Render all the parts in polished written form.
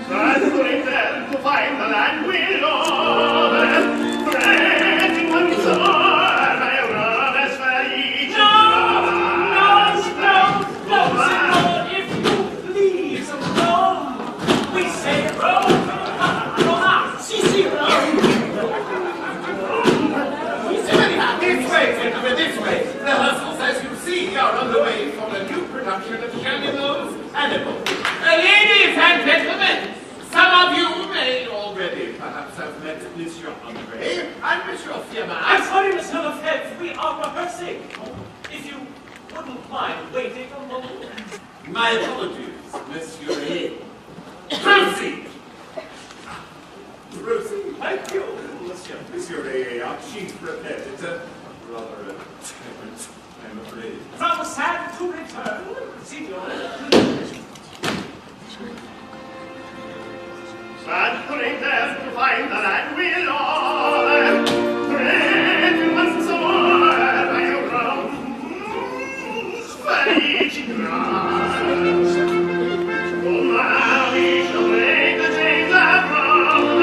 Sad for it then to find the land we love, fretting once more by a rubbish felice. No, if you please, Rome. We say Rome. Roma, si, Rome. This way, gentlemen, this way. The hustles, as you see, are on the way for the new production of Chanimals Animal. Ladies and gentlemen, some of you may already perhaps have met Monsieur Andre and Monsieur Firmin. I'm sorry, Monsieur Lefebvre, we are rehearsing. If you wouldn't mind waiting a moment. My apologies, Monsieur A. Proceed. Proceed. Thank you, Monsieur. Monsieur A, our chief repetitor. Rather a tyrant, I'm afraid. From sad to return, Signor. Sad for it then to find the land we love, fretting once more by a rubbish felice. Oh, now we shall break the chains of Rome,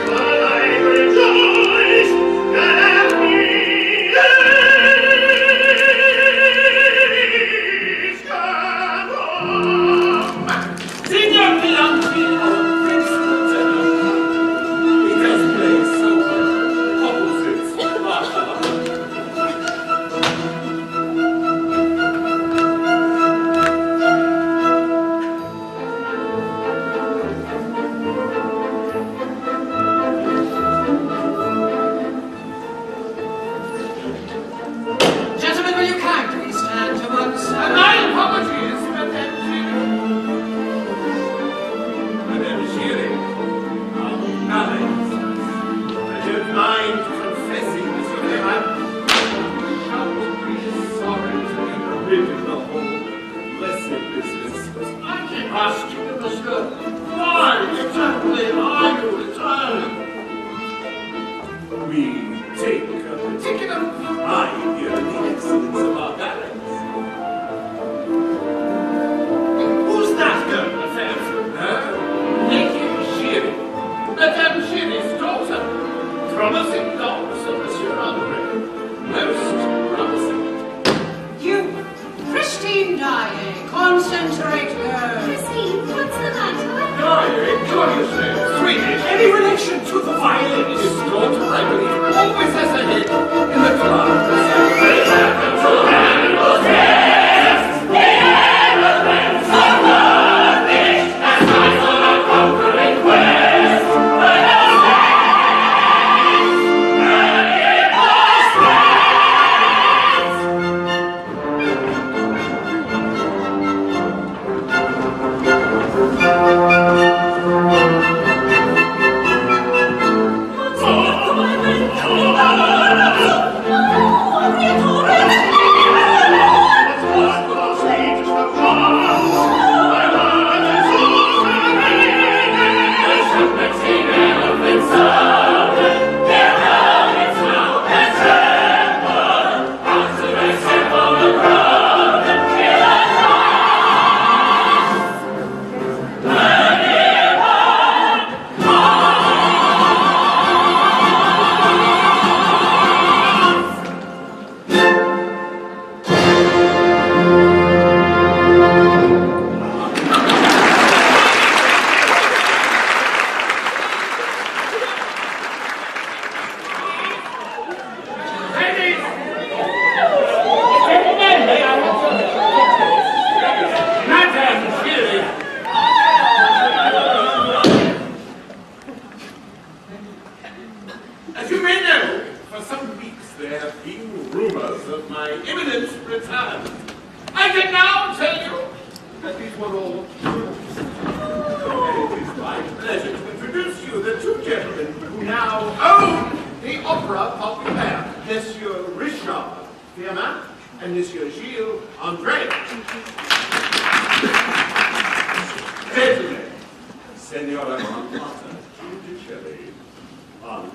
but I rejoice that we can home. Signor Pilantino.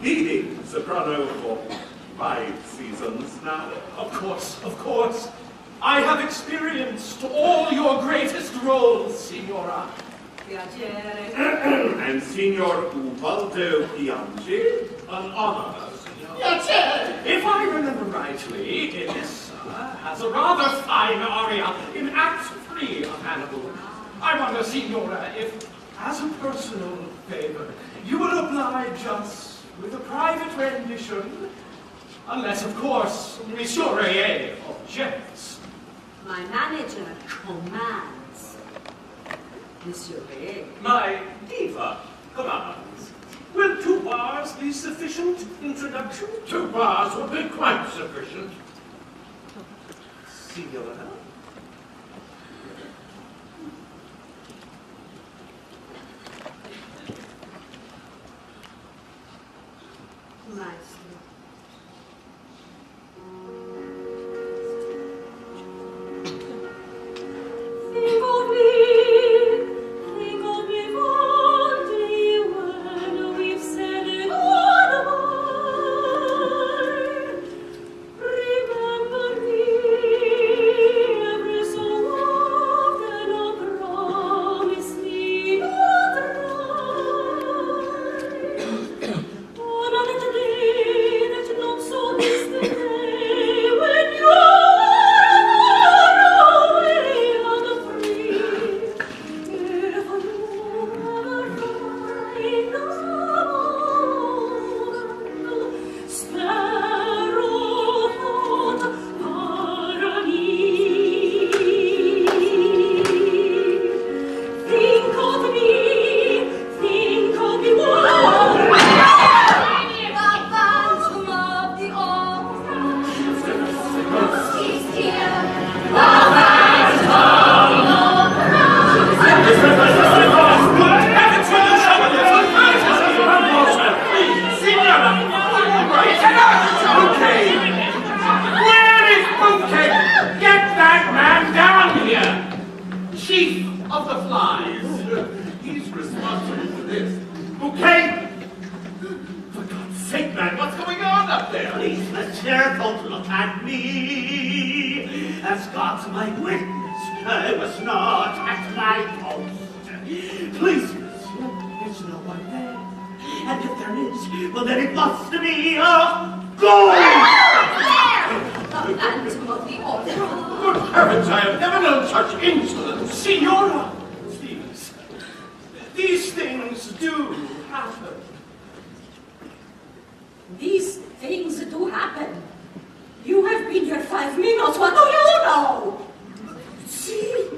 Leading soprano for 5 seasons now. Of course. I have experienced all your greatest roles, Signora. piacere. And Signor Ubaldo Piangi? An honor, Signor. Piacere! If I remember rightly, Elissa has a rather fine aria in Act 3 of Hannibal. I wonder, Signora, if, as a personal favor, you would oblige us with a private rendition, unless, of course, Monsieur Rayet objects. My manager commands. Monsieur Ray. My diva commands. Will 2 bars be sufficient introduction? 2 bars will be quite sufficient. Signora? Maestro. Think of me one day when we've said goodbye. Remember me every so often, oh, promise me you'll try. On another day that's not so distant day when you're away on the free. If you ever find a sparrow thought for me, think of me one. Where is Bouquet? Get that man down here! Chief of the Flies. He's responsible for this. Bouquet! For God's sake, man, what's going on up there? Please, monsieur, don't look at me. As God's my witness, I was not at my post. Please, monsieur, there's no one there. And if there is, well, then it must be a ghost! The Phantom of the Opera. Good heavens, I have never known such insolence. Signora Stevens, these things do happen. These things do happen. You have been here 5 minutes. What do you know? See,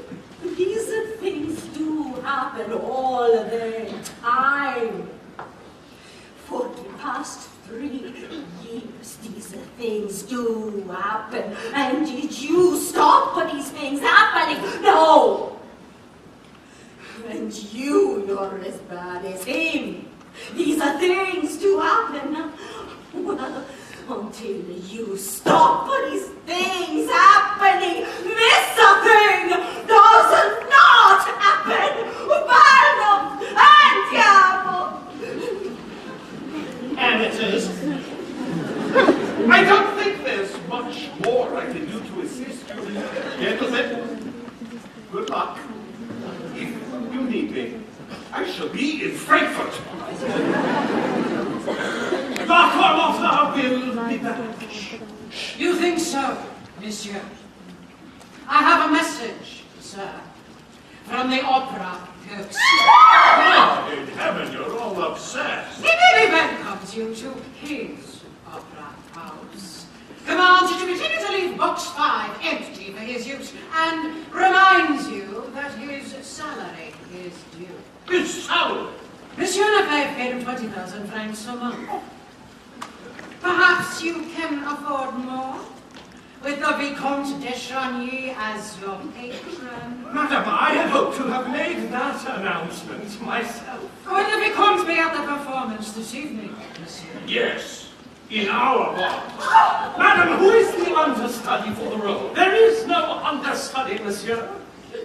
these things do happen all the time. For the past 3 years, these things do happen. And did you stop these things happening? No. And you're as bad as him. These things do happen. Well, until you stop these things happening, this thing does not happen. Barno andiamo. Amateurs. I don't think there's much more I can do to assist you. Gentlemen, good luck. If you need me, I shall be in Frankfurt. La Carlotta will be back. You think so, monsieur? I have a message, sir, from the opera folks. Oh, in heaven, you're all upset. He merely welcomes you to his opera house, commands you to continue to leave box 5 empty for his use, and reminds you that his salary is due. His salary. Monsieur Lefebvre paid him 20,000 francs a month. Perhaps you can afford more, with the Vicomte de Chagny as your patron. Madam, I had hoped to have made that announcement myself. Will the Vicomte be at the performance this evening, monsieur? Yes, in our box. Madam, who is the understudy for the role? There is no understudy, monsieur.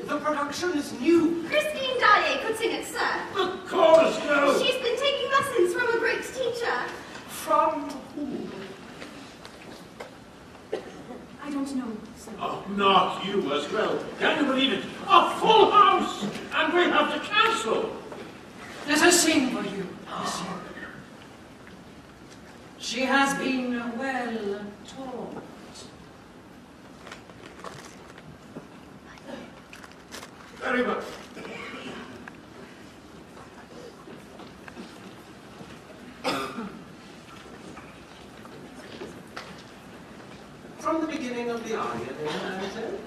The production is new. Christine Daae could sing it, sir. The chorus girl. She's been taking lessons from a great teacher. From who? I don't know, sir. Oh, not you as well. Can you believe it? A full house! And we have to cancel. you, monsieur. She has been well taught. Very well. From the beginning of the aria, then, I said.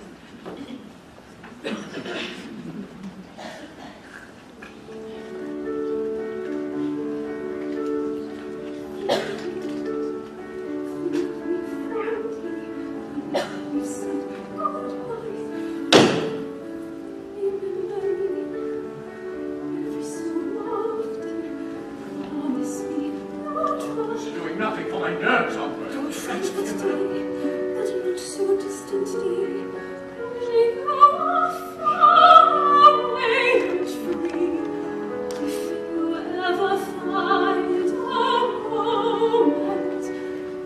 She's doing nothing for my nerves, Albert. Don't fret, That Fiona. day, that not so distant day, we are far away and free. If you ever find a moment,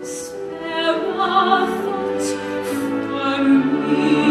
spare a thought for me.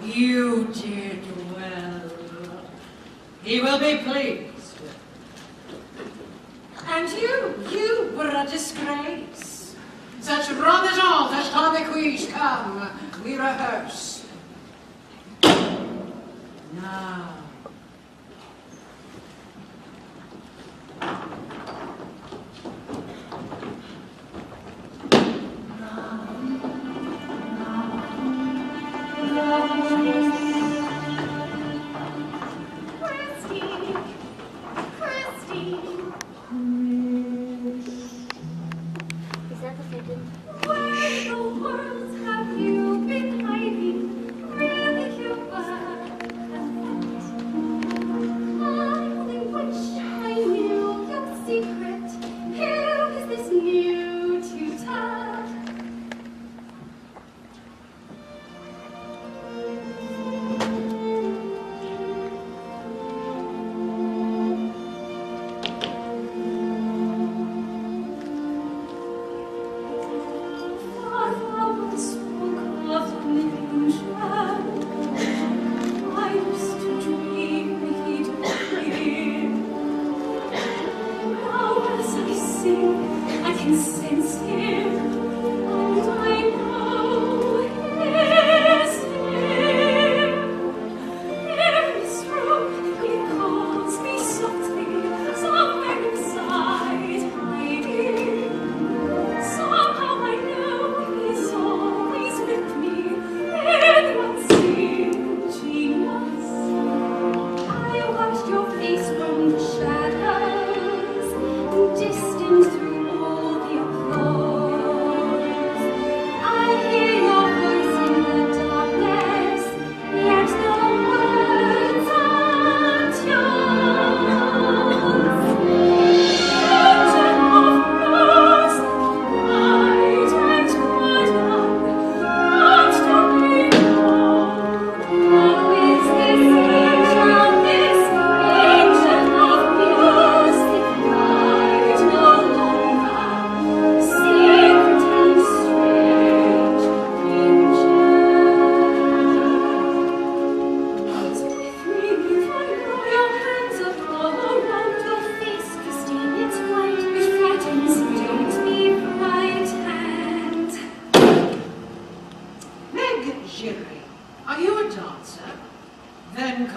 You did well. He will be pleased. And you were a disgrace. Such renegades as comiques come, we rehearse. Now.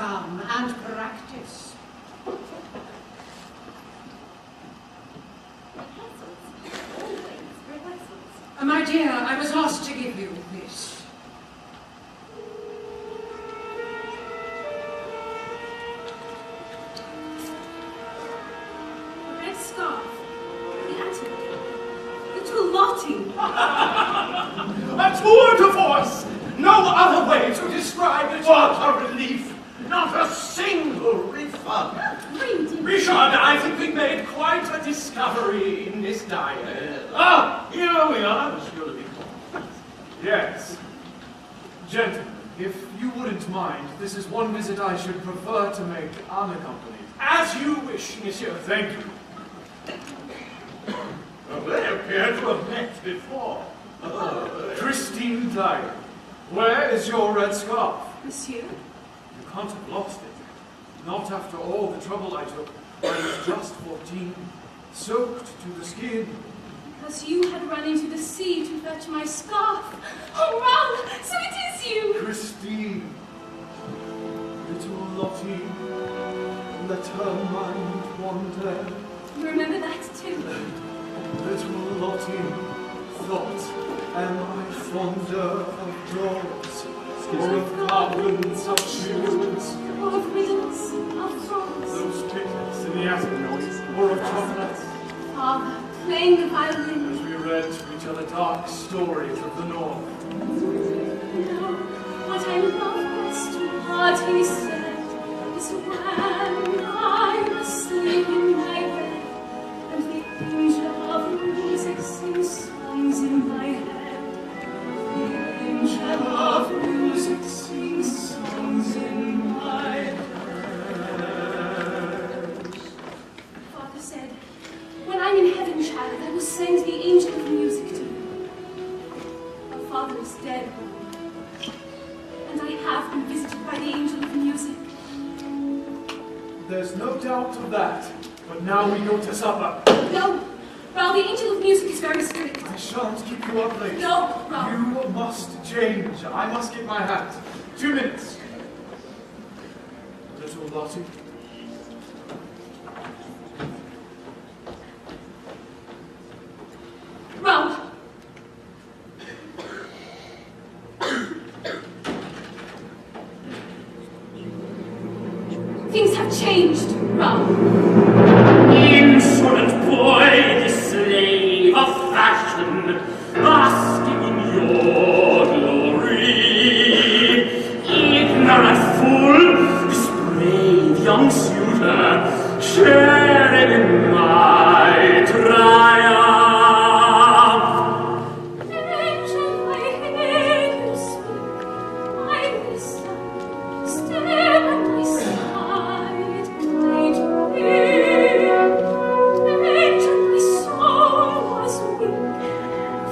come and practice. My dear, I was asked to give you this. The red scarf. The attic. Little Lottie. A tour de force! No other way to describe it. What a relief! Not a single refund. Reading. Richard, I think we made quite a discovery in this diet. Ah, here we are, Monsieur le Vicomte. Yes. Gentlemen, if you wouldn't mind, this is one visit I should prefer to make unaccompanied. As you wish, monsieur. Thank you. Well, they appear to have met before. Christine Dyer, where is your red scarf? Monsieur, You can't have lost it. Not after all the trouble I took. I was just 14, soaked to the skin. because you had run into the sea to fetch my scarf. Oh, Raoul, so it is you! Christine, little Lottie, let her mind wander. You remember that too? Little Lottie, thought, am I fonder of doors, or of garlands of shoes, Or of riddles, of thoughts. those picnics in the attic, or of chocolates, Father, playing the violin. as we read to each other dark stories of the North? No, what I love best to what he said is when I was asleep in my bed, and the angel of music sings songs in my head. The angel of music sings songs in my head. Father said, when I'm in heaven, child, I will send the angel of music to you. Our father is dead, and I have been visited by the angel of music. There's no doubt of that, but now we go to supper. No, Raoul, the angel of music is very strict. I shan't keep you up late. No, Raoul. You must change. I must get my hat. 2 minutes. Little Lottie. Raoul. Things have changed, Raoul. Insolent boy, the slave of fashion, basking in your glory. Ignorant fool, this brave young suitor, sharing in my triumph. Angel, I hear you speak. I listen. Stare at my side. Guide me. Angel, my soul was weak.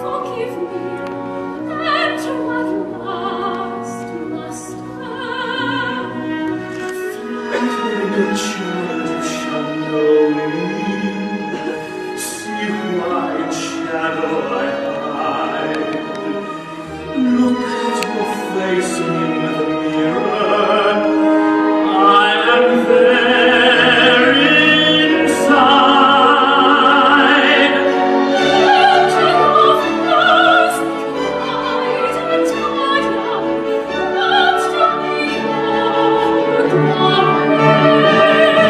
Forgive me. Enter at last, master. The child shall know me. See white shadow I hide. Look at your face in the mirror. I am there inside. Angel of lust, guide and triumph. Not to me, oh, glory.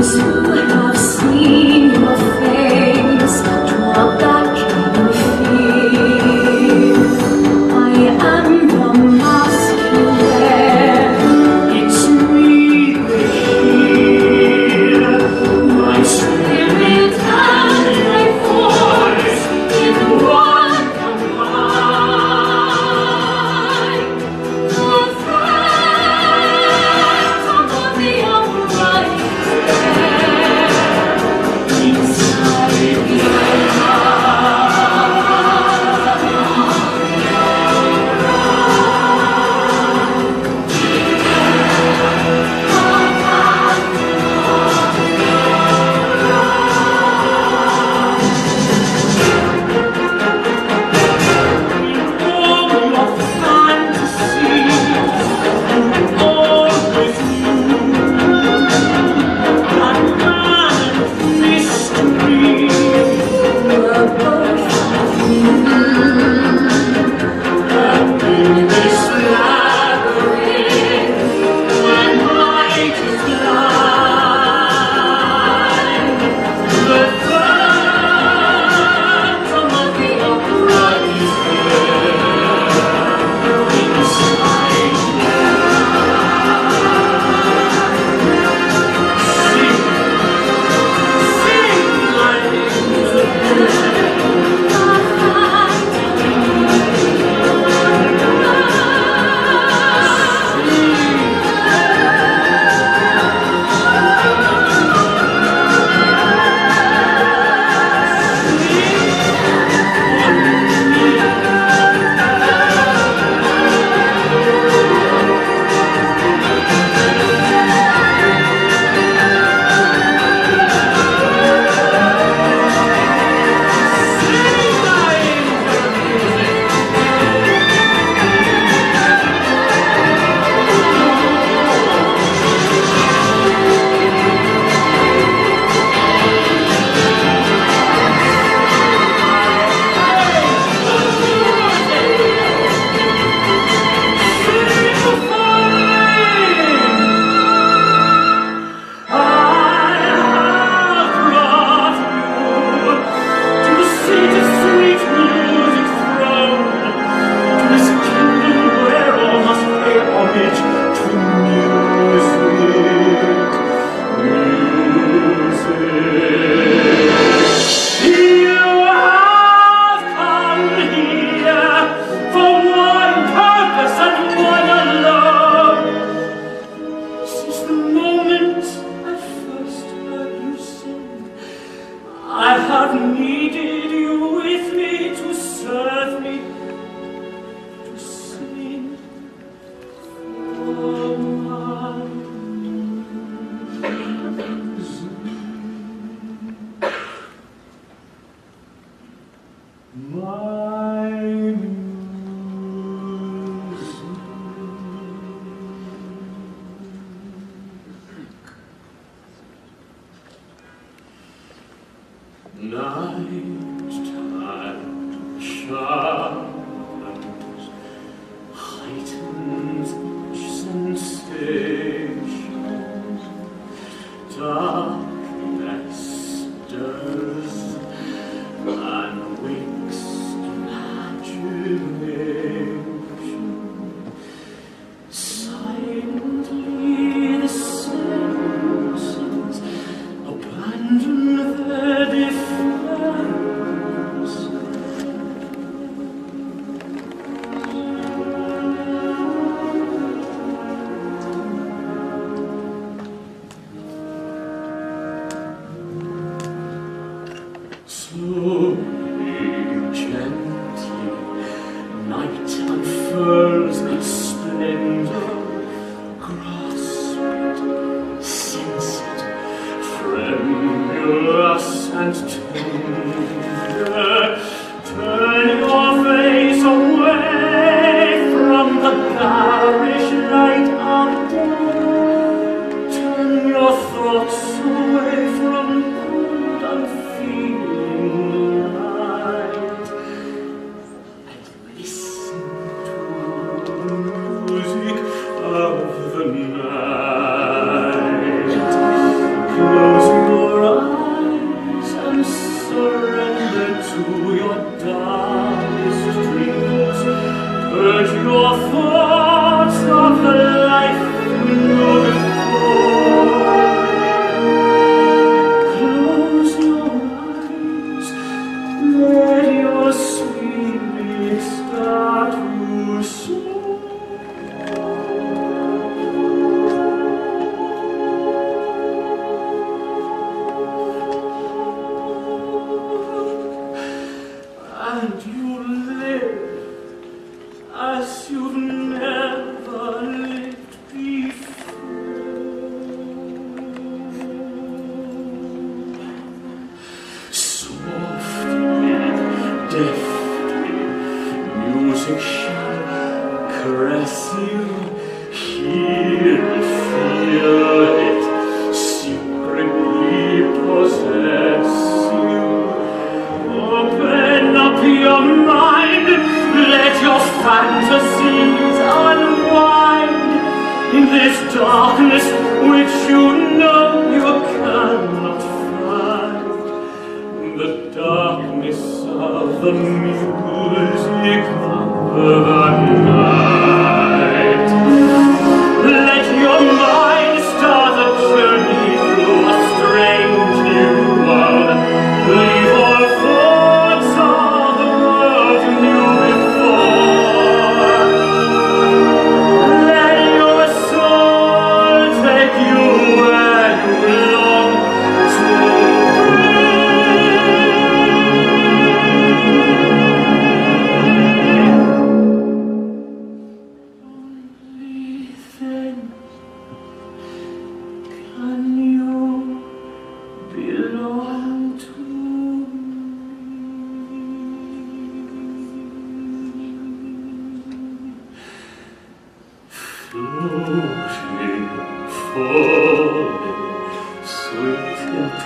Close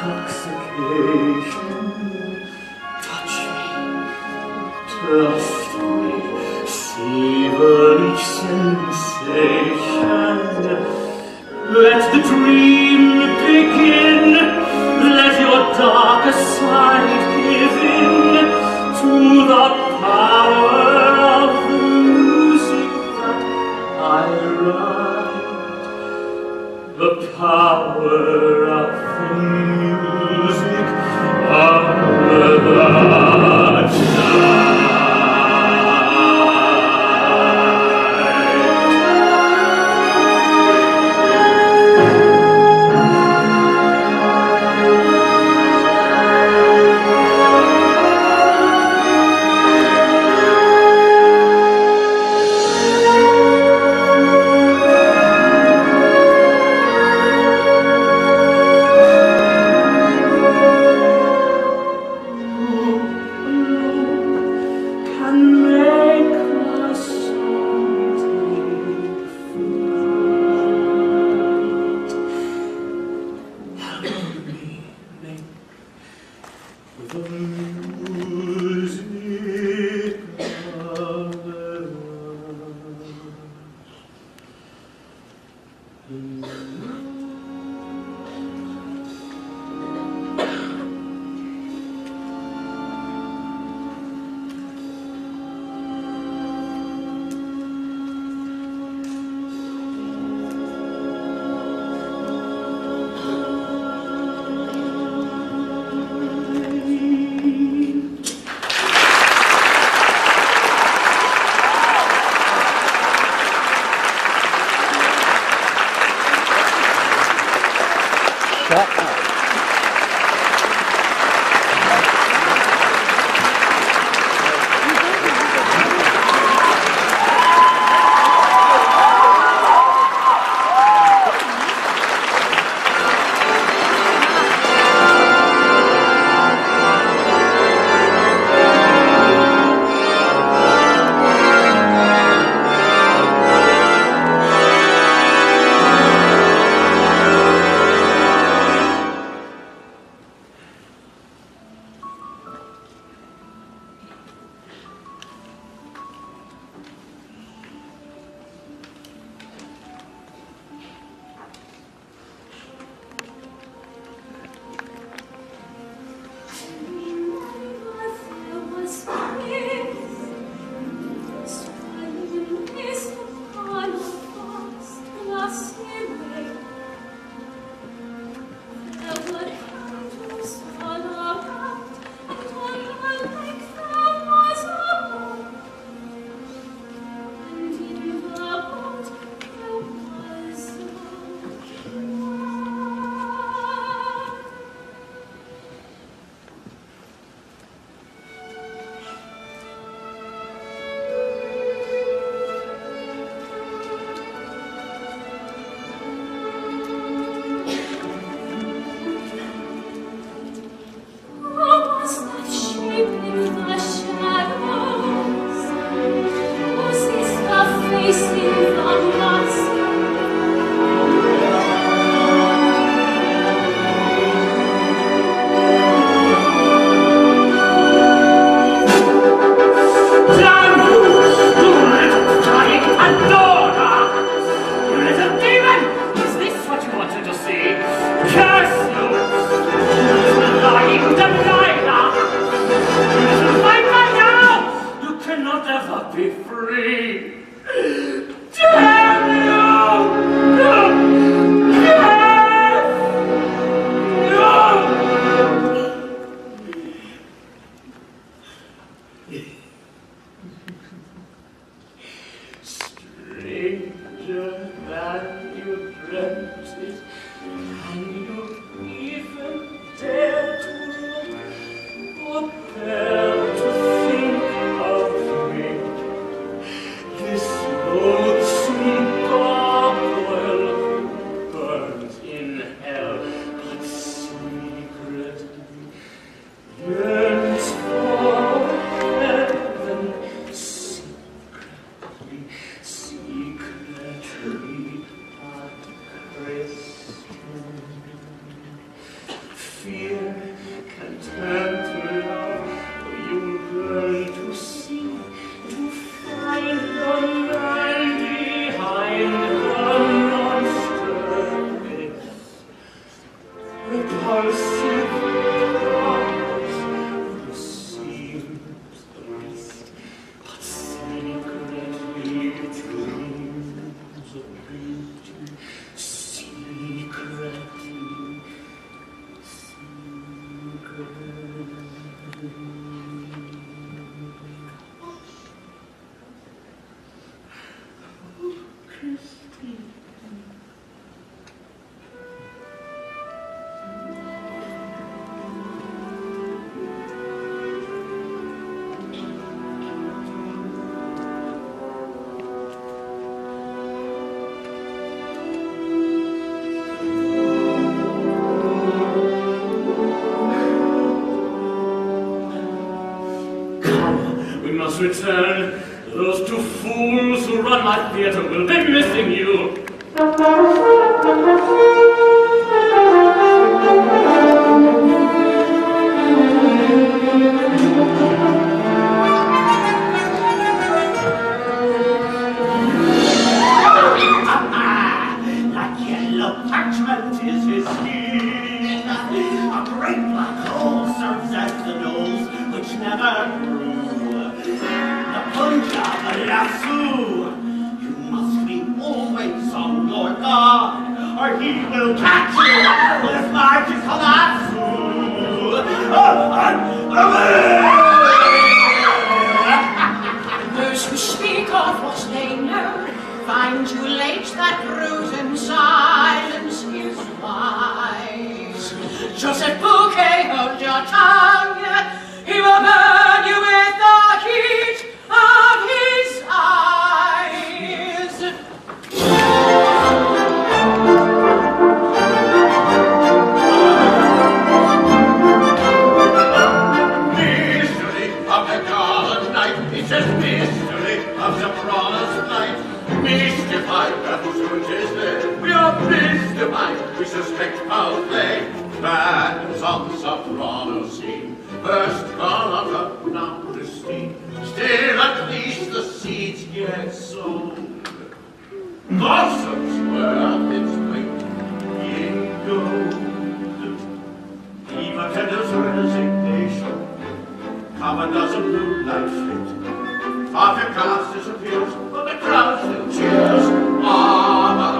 intoxication. Touch me, trust me, savor each sensation. Let the dream begin. Let your darkest side give in to the power of the music that I write. The power of the music of the night. fear, content, love, you'll learn to see, to find the man behind the monster. Repulsive eyes, who seems the least, but secretly dreams of beauty, secretly. Return. Those two fools who run my theater will be missing you. That yellow parchment is his skin. A great black hole serves as the nose which never grew. Punjab lasso, you must be always on your guard, or he will catch you with his magical lasso. Those who speak of what they know find too late that bruising silence is wise. Joseph Bouquet, hold your tongue, he will burn you with the heat of his eyes. Mystery of the Garland Night, it says mystery of the Bronze Night. Mystified, whose is there? We are mystified, we suspect foul play. Bands on the soprano scene, first gone under, now pristine. Still at least the seeds get sown. Blossoms worth its weight in gold. Eva tenders resignation, come a dozen blue light flit. Half your class disappears, but the crowd still cheers.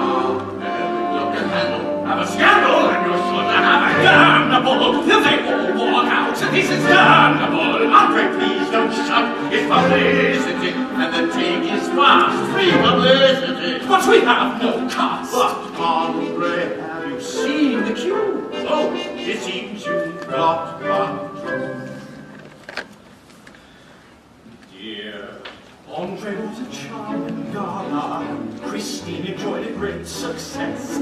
Every look and handle, have a scandal, and you should have a damnable. Till they all walk out, this is damnable. Andre, please don't shout, it's publicity, and the take is fast, free publicity. But we have no cast. But, Andre, have you seen the cue? Oh, it seems you've got one. Dear Andre was a charming gala. Christine enjoyed a great success.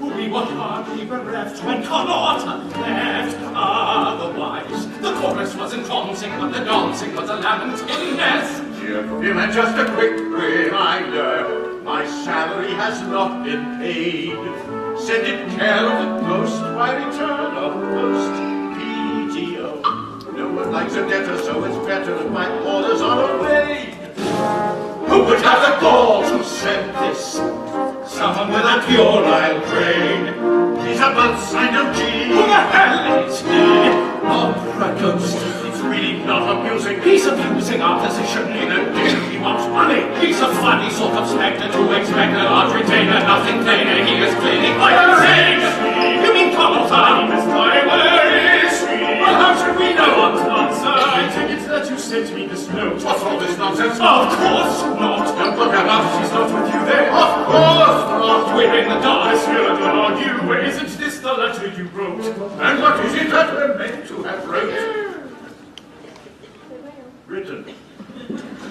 We were hardly bereft when Carlotta left. Otherwise, the chorus wasn't dancing, but the dancing was a lamentiness. Dear Women, just a quick reminder. My salary has not been paid. Send it care of the post by return of post. PTO. No one likes a debtor, so it's better if my orders are obeyed. Who would have the gall to send this? Someone with a puerile brain. He's a both sign of G. Who the hell is he? Opera ghost. It's really not amusing. He's abusing our position in a deal. He wants money. He's a funny sort of spectre to expect a large retainer. Nothing plainer. He is clearly quite insane. You mean Carlotta? Where is he? Well, how should we know what's answer? I take it that you sent me this note. What's all this nonsense? Of course not. Don't look at us. She's not with you there. Of course not. We're in the dark. I still don't argue. Isn't this the letter you wrote? And what is it that we're meant to have wrote? Written.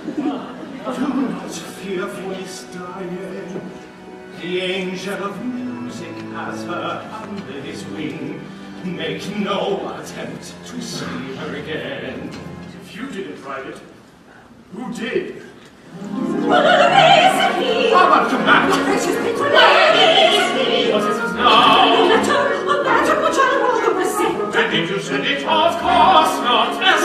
Do not fear for this dying. The angel of music has her under his wing. Make no attempt to see her again. If you didn't write it, who did? Where is he? How about the match? Where is he? What is it now? A letter which I will present.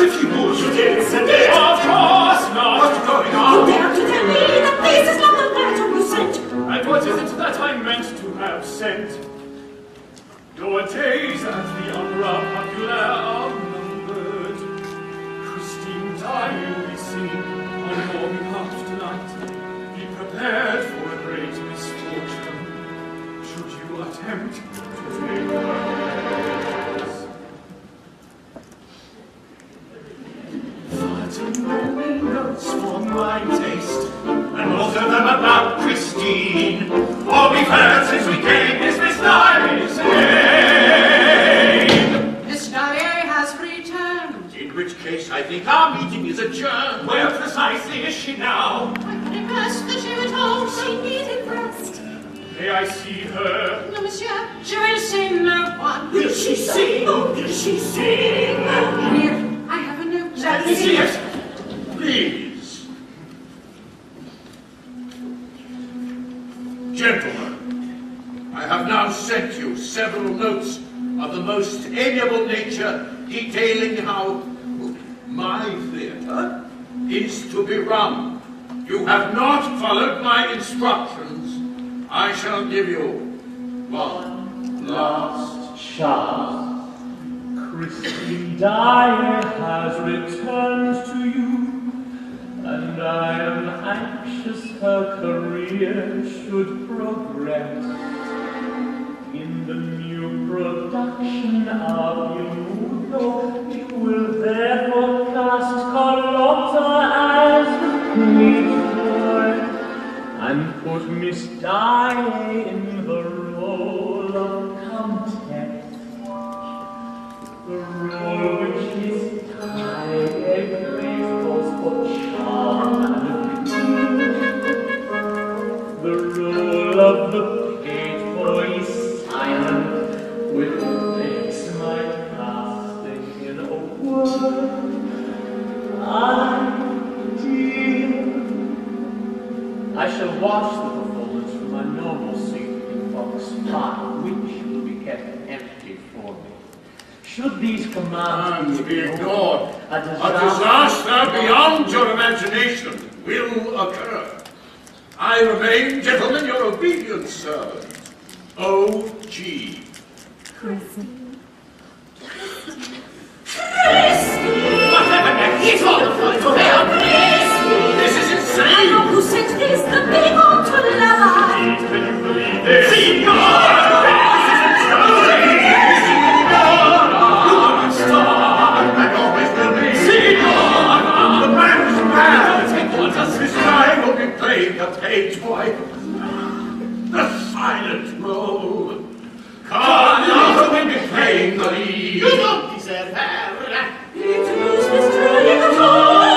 if you did, Cindy. Of course not. What's going on? You dare to tell me that this is not the letter you sent? And what is it that I meant to have sent? Your days at the Opera Populaire are numbered. Christine Dye will be seen on your behalf tonight. Be prepared for a great misfortune, should you attempt to take her place. But many notes for my taste, and most of them about Christine. All we've heard since we came is Miss Dye's name. Miss Dye has returned. In which case, I think our meeting is adjourned. Where precisely is she now? I request that you at home She needed rest. May I see her? No, monsieur, she will see no one. Will she sing? Oh, will she sing? Here, I have a note. Let me see it. Please. Gentlemen, I have now sent you several notes of the most amiable nature detailing how my theatre is to be run. You have not followed my instructions. I shall give you one last chance. Christine Dyer has returned to you, and I am anxious her career should progress. In the new production of Eunuco, you will therefore cast Carlotta as the page boy, and put Miss Dyer in the role of Countess. The role which is tied graceful for charm and beauty. The role of the page boy is silent, which makes my casting in a word. I shall watch the performance from my normal seat in box 5, which will be kept empty for me. Should these commands be ignored, a a disaster beyond your imagination will occur. I remain, gentlemen, your obedient servant, O.G. He's on the floor to help me. This is I insane! know who sent this, the big old to lava. Can you believe this? And always will be. The man's mad! This guy will be playing the page boy. The silent role. Carlotta will be playing the lead. You don't deserve her. It was destroying the whole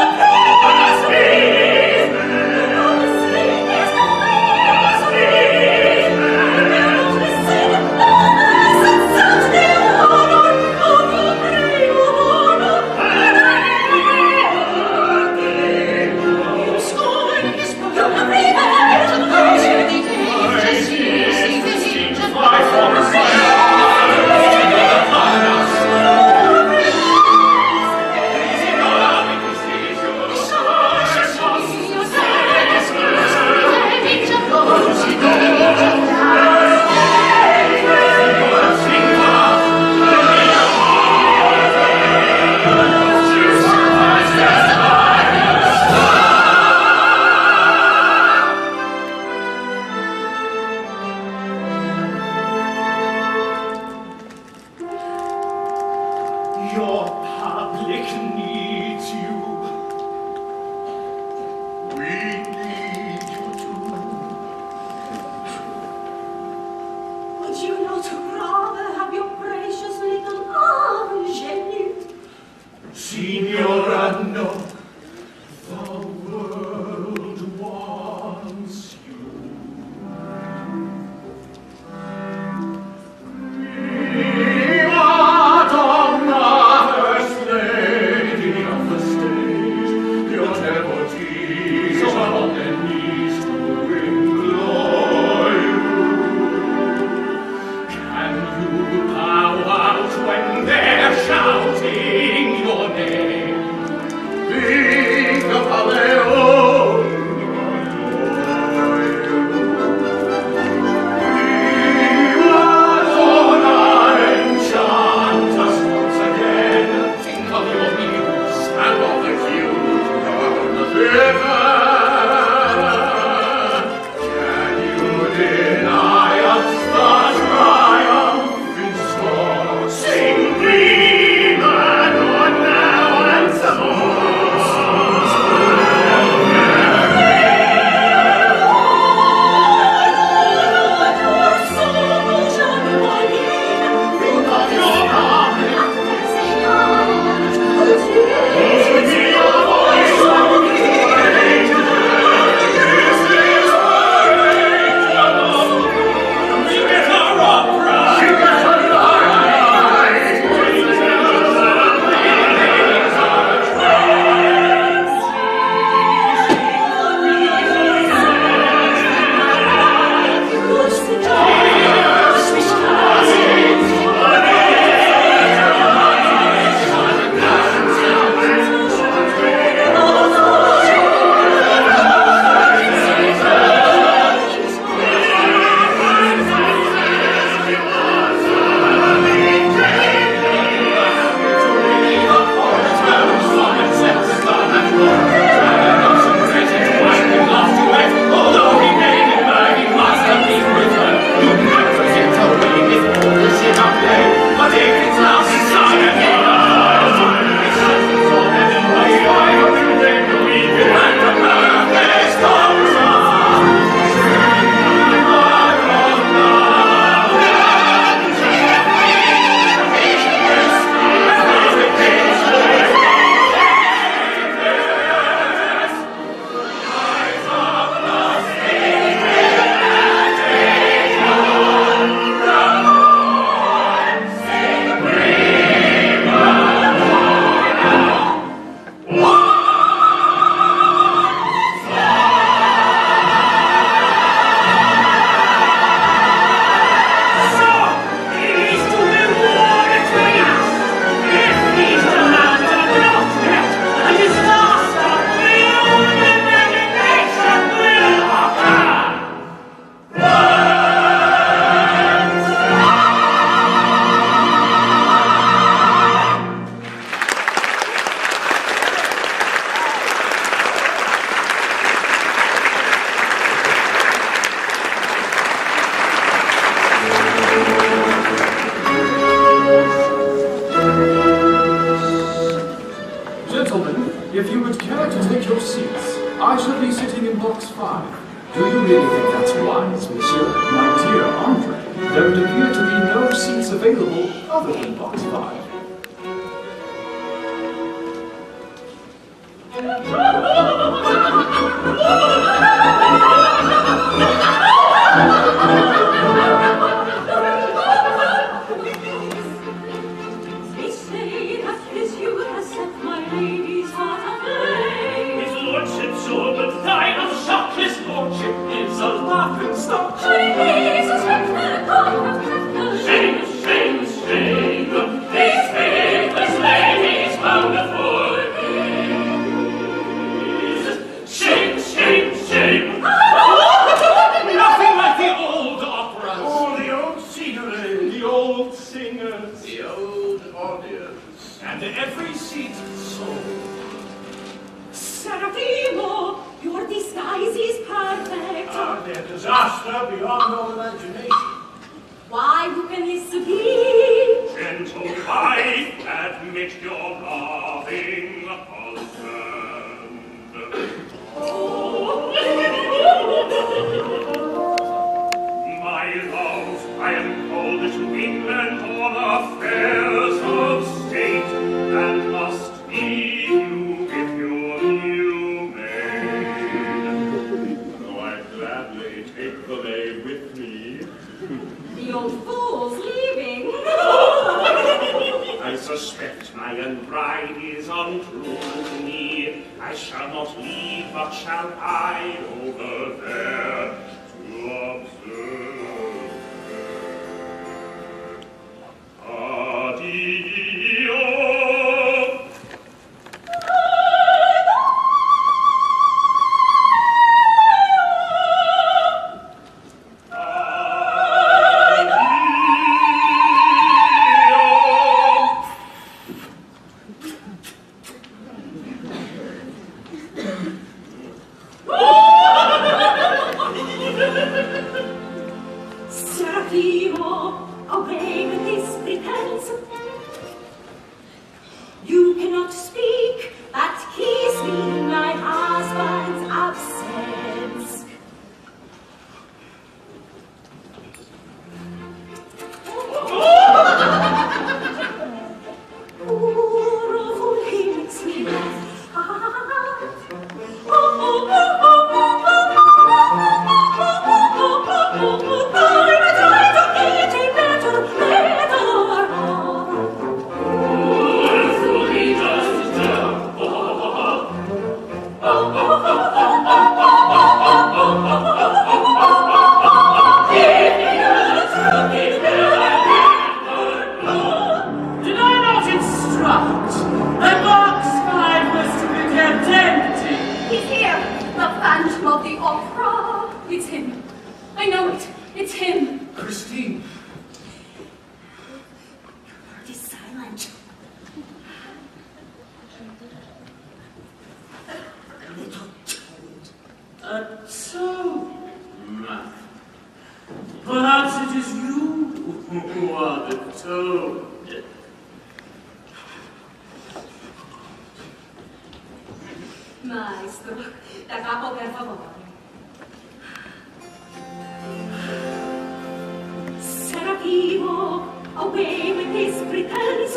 Your public needs you. We need you too. Would you not rather have your precious little ingenue? Signora, no. The world wants you. Viva Donna 5. Do you really think that's wise, monsieur? My dear Andre, there would appear to be no seats available other than box 5. They say that his youth has set my lady's heart ablaze. His lordship should but die of shock. His lordship is a laughing stock. He's a spectre, Shame, shame, shame. These faithless ladies bound for ease. Shame, shame, shame. Nothing like the old operas. Oh, the old scenery, The old singers. The old audience. And every seat sold. Serafimo, your disguise is perfect. they're disaster beyond all imagination. Why can this be? Gentle wife, admit your loving husband. My love, I am called to England on affairs of state, and must leave you with your new maid. Though I gladly take the maid with me, The old fool's leaving. I suspect my young bride is untrue to me. I shall not leave, but shall hide over there to observe her. Addio. Serafimo, away with this pretense. You cannot speak, that keys me my husband's absence. Poor awful, he makes me laugh. Did I not instruct that box 5 was to be kept empty? He's here, the Phantom of the Opera. It's him. I know it. It's him. Christine, He's silent. Little toad. A toad? Perhaps it is you who are the toad. Maestro, da capo per favore. Serafimo, away with this pretense.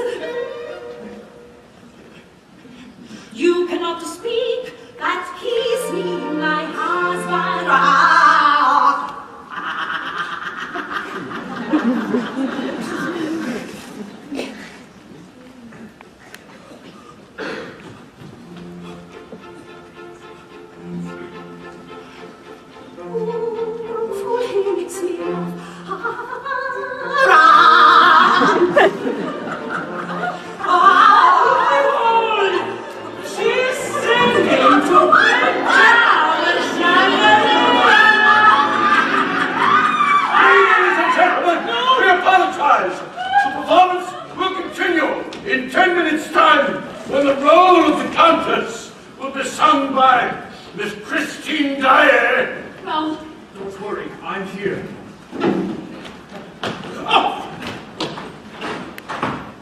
You cannot speak, that keys me my husband. Fool, he makes me She's singing to bring down the Ladies and gentlemen, we apologize. The performance will continue in 10 minutes' time when the role of the Countess will be sung by Miss Christine Daae. No, don't worry, I'm here.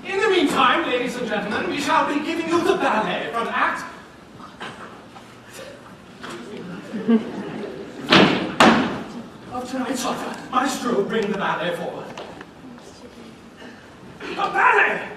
In the meantime, ladies and gentlemen, we shall be giving you the ballet from Act tonight's opera. Maestro, bring the ballet forward. The ballet!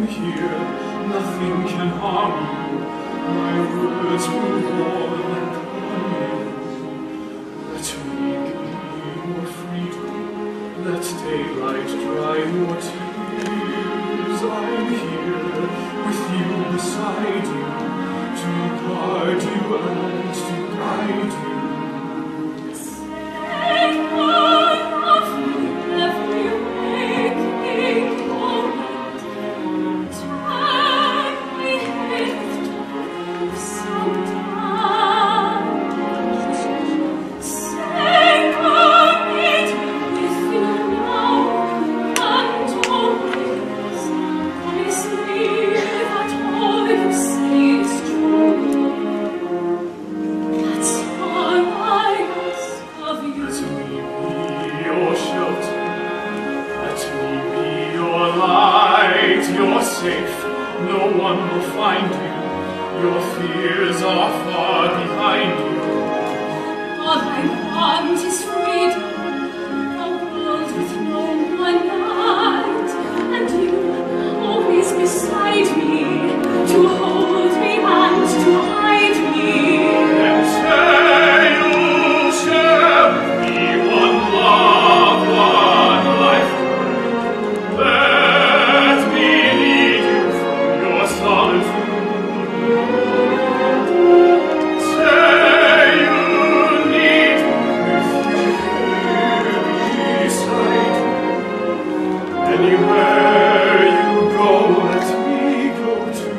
here, nothing can harm you. My words will warm and calm you. Let me give you your freedom. Let daylight dry your tears. I'm here with you beside you, to guard you and to guide you. You're safe, no one will find you. Your fears are far behind you. All I want is freedom, a world with no one night, and you always beside me, to hold me and to hide me. And say you'll share with me one love, one life. Let me lead you from your solitude. Say you need me here beside you. Anywhere you go, let me go too.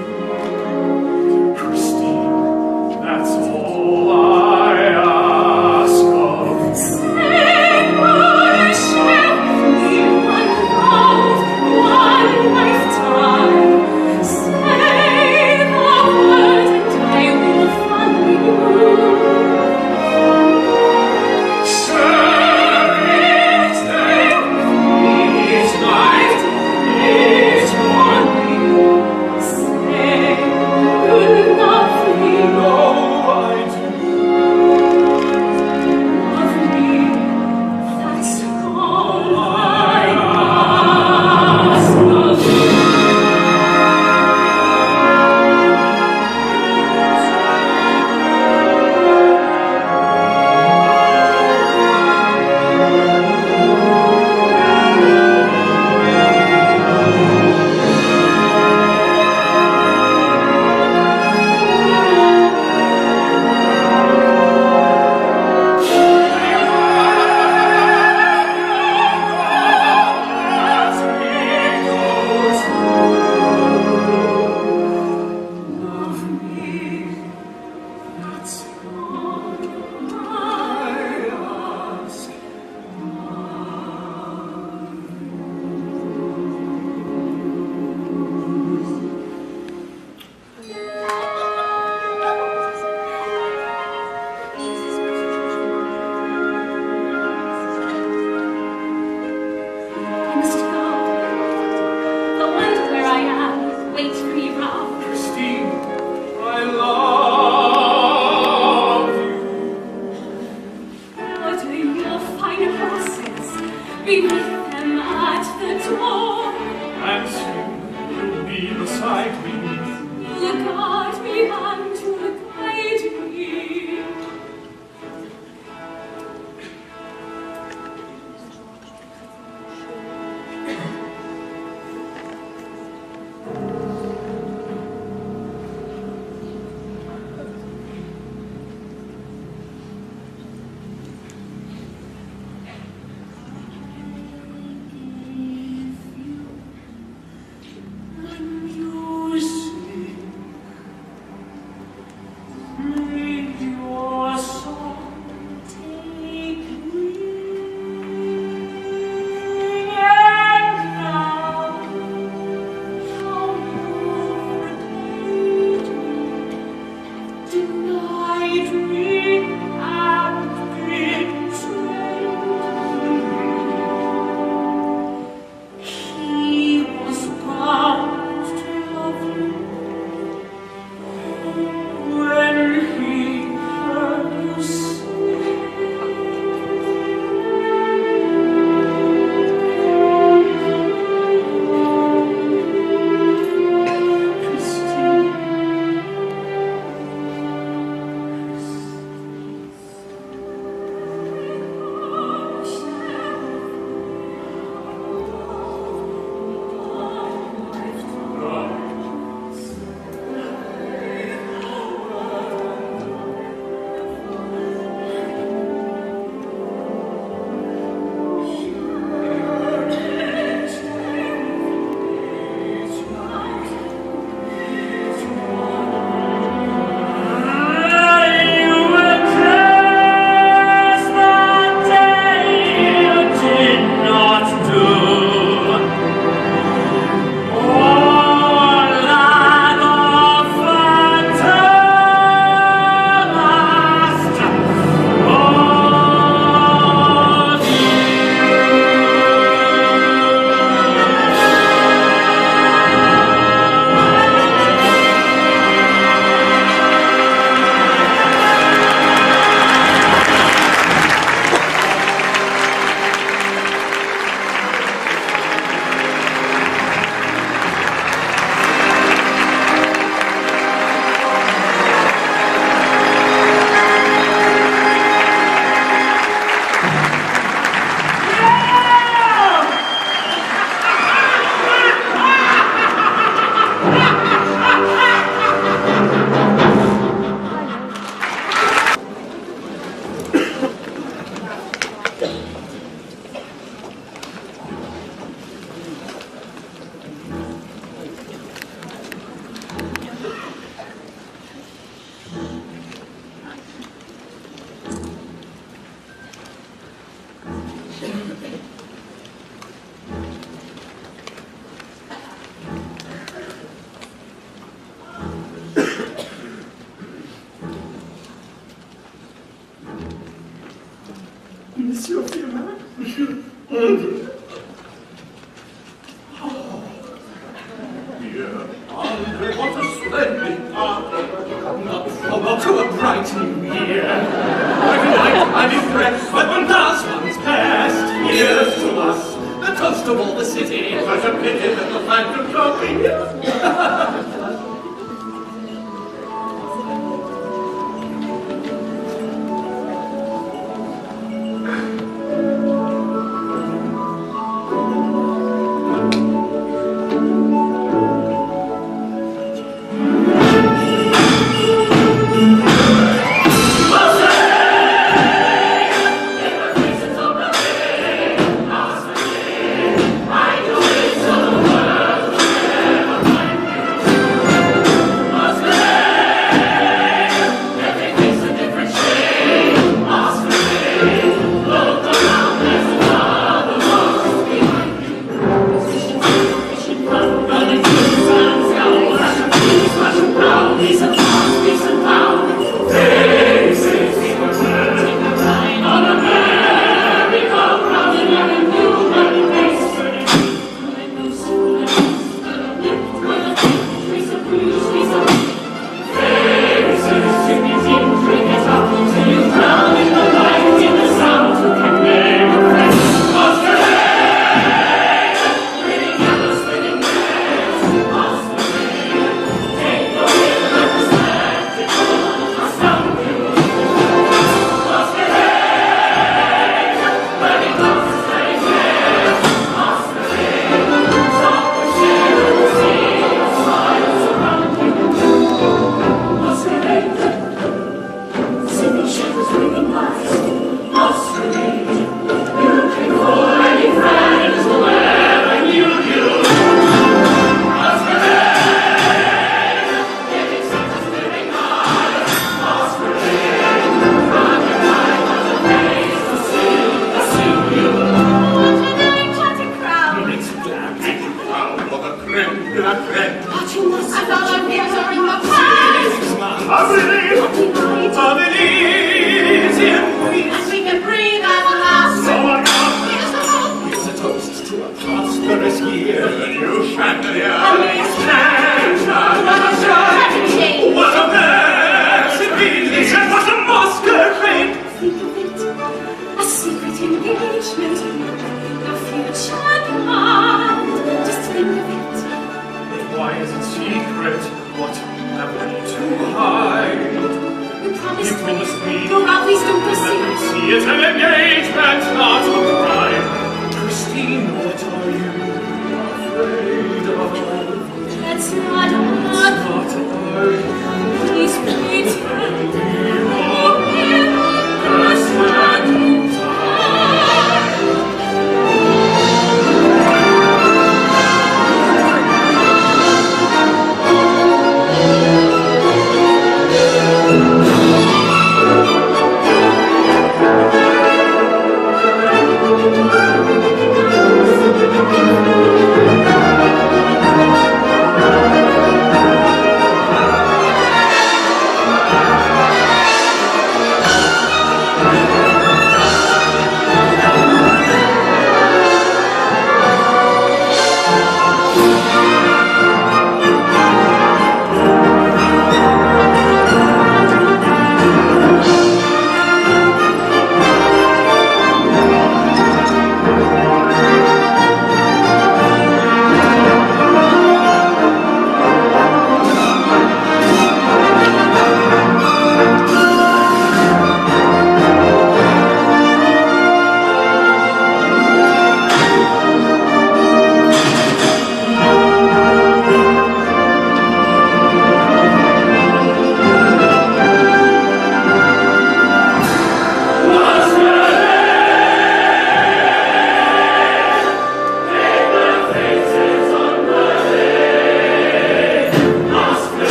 Monsieur Firmin. Andre, what a splendid party! Not to a bright new year. Every night I'm impressed, but one does one's best. Here's to us, the toast of all the city. Such a pity that the phantom can't be here.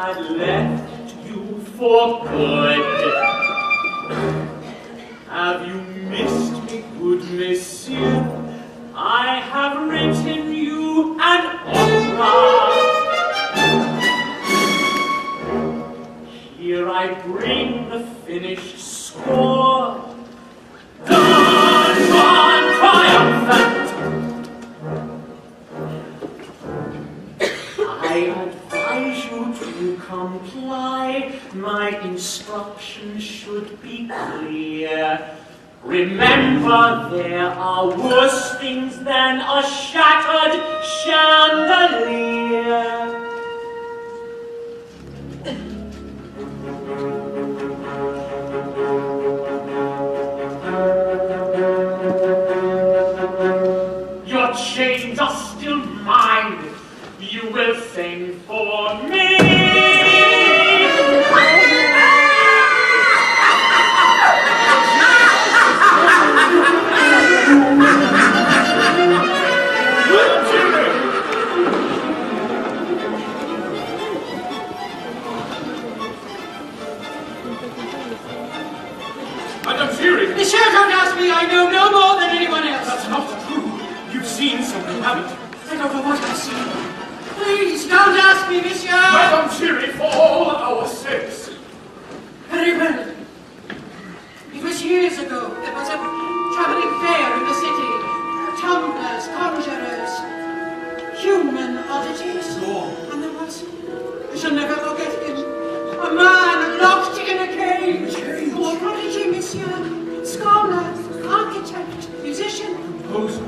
had left you for good. Have you missed me, good monsieur? I have written you an opera. Here I bring the finished score. Don Juan triumphant. I advise you to comply. My instructions should be clear. Remember, there are worse things than a shattered chandelier. Your chains are still mine. You will sing for me. Madame Fury! Monsieur, don't ask me. I know no more than anyone else. That's not true. You've seen something, haven't you? I don't know what I've seen. Please don't ask me, monsieur. Madame Fury, for all our sakes. Very well. It was years ago. There was a traveling fair in the city. Tumblers, conjurers, human oddities. And there was, I shall never forget him, a man locked in a cage. Oh, a prodigy, monsieur. Scholar, architect, musician. Composer.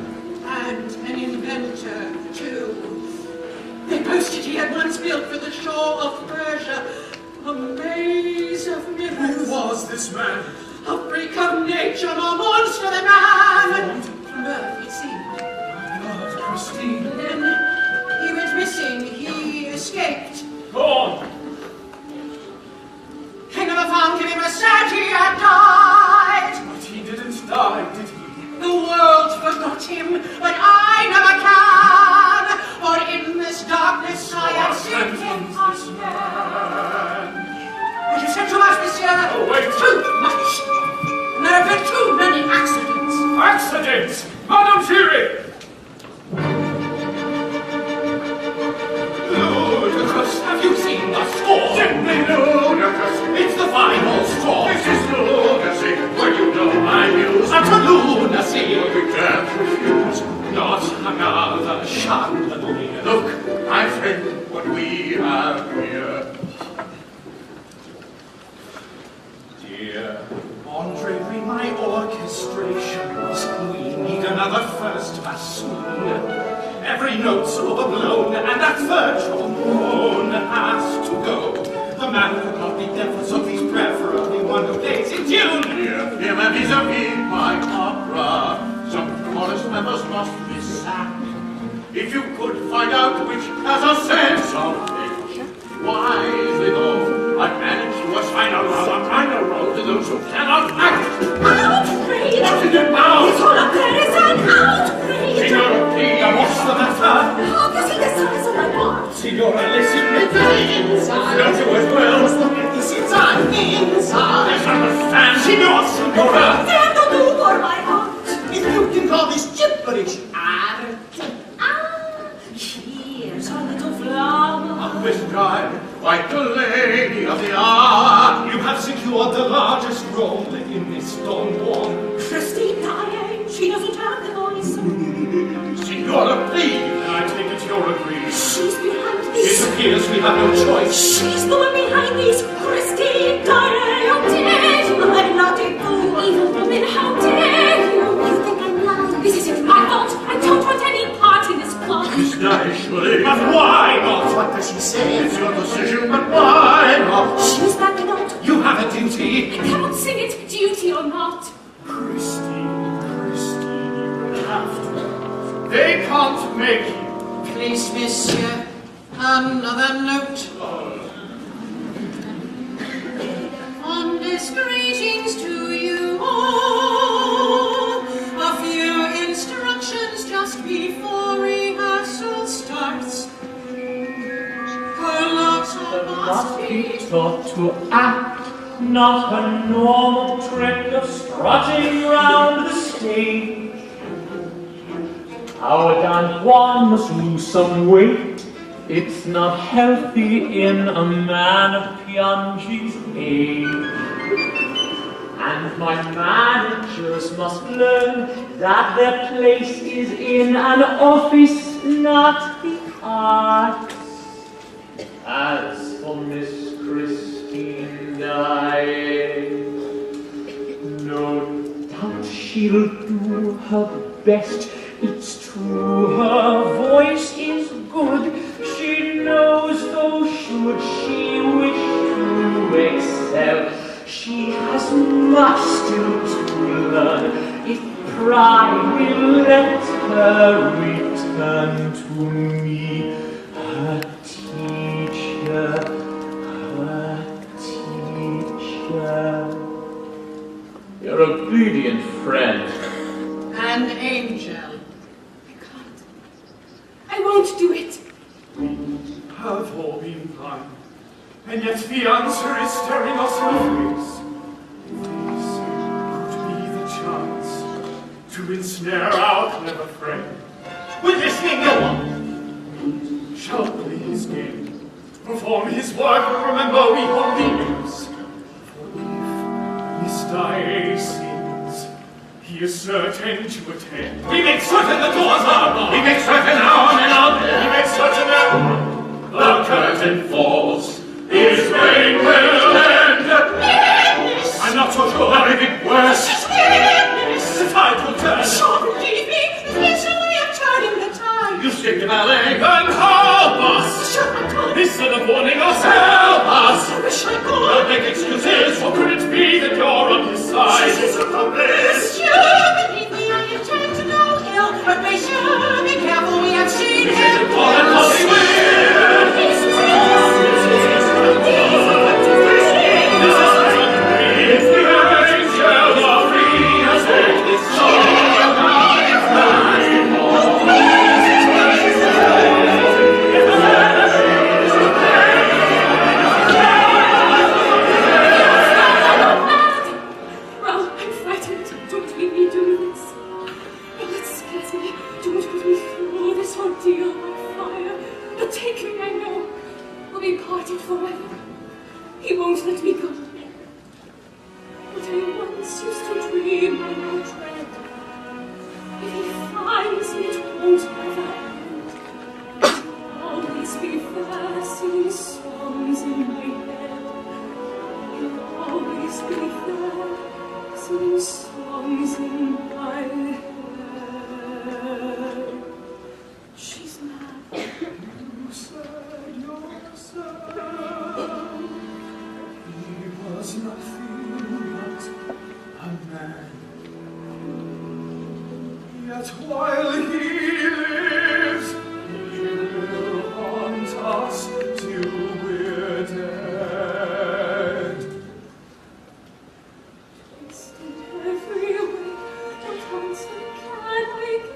And an inventor, too. They boasted he had once built for the shore of Persia a maze of mirrors. Who was this man? A freak of nature, more monster than man. From birth, it seemed. God, Christine. Then he went missing. He escaped. Go on. King of the farm gave him a sad he had died. But he didn't die, did he? The world forgot him, but I never can. For in this darkness I have seen him again. It is said too much, monsieur. Oh, wait. Too much. There have been too many accidents. Accidents! Madame Fury! Ludicrous! Have you seen the score? Simply ludicrous. It's the final straw. This is lunacy. Well, you know my views. Utter lunacy! We can't refuse. Not another chandelier. Look, my friend, what we have here. Dear Andre, my orchestrations. We need another first bassoon. Every note's overblown, and that third trombone has to go. The man could not be deaf, so please preferably one who plays in tune. Here, him and vis-a-vis my opera. Some chorus members must be sacked. If you could find out which has a sense of pitch, wisely though, I'd manage to assign a rather minor role to those who cannot act. Outrage! What is it now? It's all up there is an outrage! Signora, please, What's the matter? How does he decide on my part? Signora, listen. Don't you as well? This is inside. Misunderstand. Signora, Signora! Dare to do for my heart! If you can call this gibberish art. Ah, here's our little flower. This time, like the lady of the hour. You have secured the largest role in this Don Juan. Christine dying, she doesn't have the voice. Signora, please. And I take it you're agreed. She's behind It these. appears we have no choice. She's the one behind these. Christine dying, how dare you? I'm not a fool. Evil woman, how dare you? You think I'm lying? This isn't my fault. I don't want any part in this plot. Naturally. But why not? What does she say? It's your decision, but why not? She's backing out. You have a duty. I cannot sing it, duty or not. Christine, you have to. They can't make you. Please, monsieur, another note. Fondest greetings to you all. A few instructions just before rehearsal starts. Her love's The knot be taught to act, not a normal trick of strutting round the stage. Our Don Juan must lose some weight. It's not healthy in a man of Piangi's age. And my managers must learn that their place is in an office, not the arts. As for Miss Christine Daae, no doubt she'll do her best. It's true, her voice is good. She knows, though should she wish to excel, she has much still to learn. If pride will let her return to me, her teacher, your obedient friend. An angel. I won't do it. Have all been blind, and yet the answer is staring us in the face. This could be the chance to ensnare our clever friend. Will this game go on? Shall play his game, perform his work, remember we hold the news. For if Miss Daae sins, he is certain to attend. We make certain the doors are locked. We make certain our men are there. We make certain that the curtain falls. His reign will end. I'm not so sure. Anything worse. The tide will turn. So believe me, there's a way of turning the tide. You sing the ballet. Then help us. Sure I could. Instead of warning us, help us. I wish I could. Don't make excuses. Or could it be that you're on his side? She's accomplice. Sure, believe me, I intend to no ill, but be sure, be careful, we have seen him. All that Holly will. If the angels are free, as they Well, I'm frightened. Don't make me do this. Oh, it scares me. Don't put me through this ordeal by fire. But take me, I know. We'll be parted forever. He won't let me go. But I once used to dream I now dread. If he finds me, it won't ever end. I'll always be there, singing songs in my head. He'll always be there, singing songs in my head. She's mad. You said yourself, he was nothing but a man. Yet while he lives, he will haunt us till we're dead. Wasted every way, what answer can I give?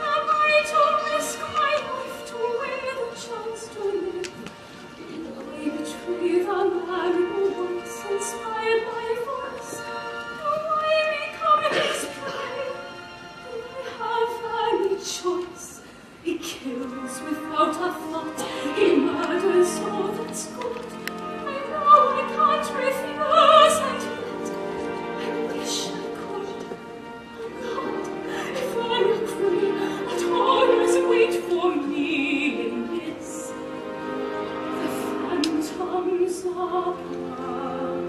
Am I to risk my life to weigh the chance to live? Did I betray the man who once inspired my voice? Do I become his prey? Do I have any choice? He kills without a thought. He murders all that's good. I know I can't refuse, and yet I wish I could. Oh God, if I'm a queen, what horrors wait for me in this? The phantoms are proud.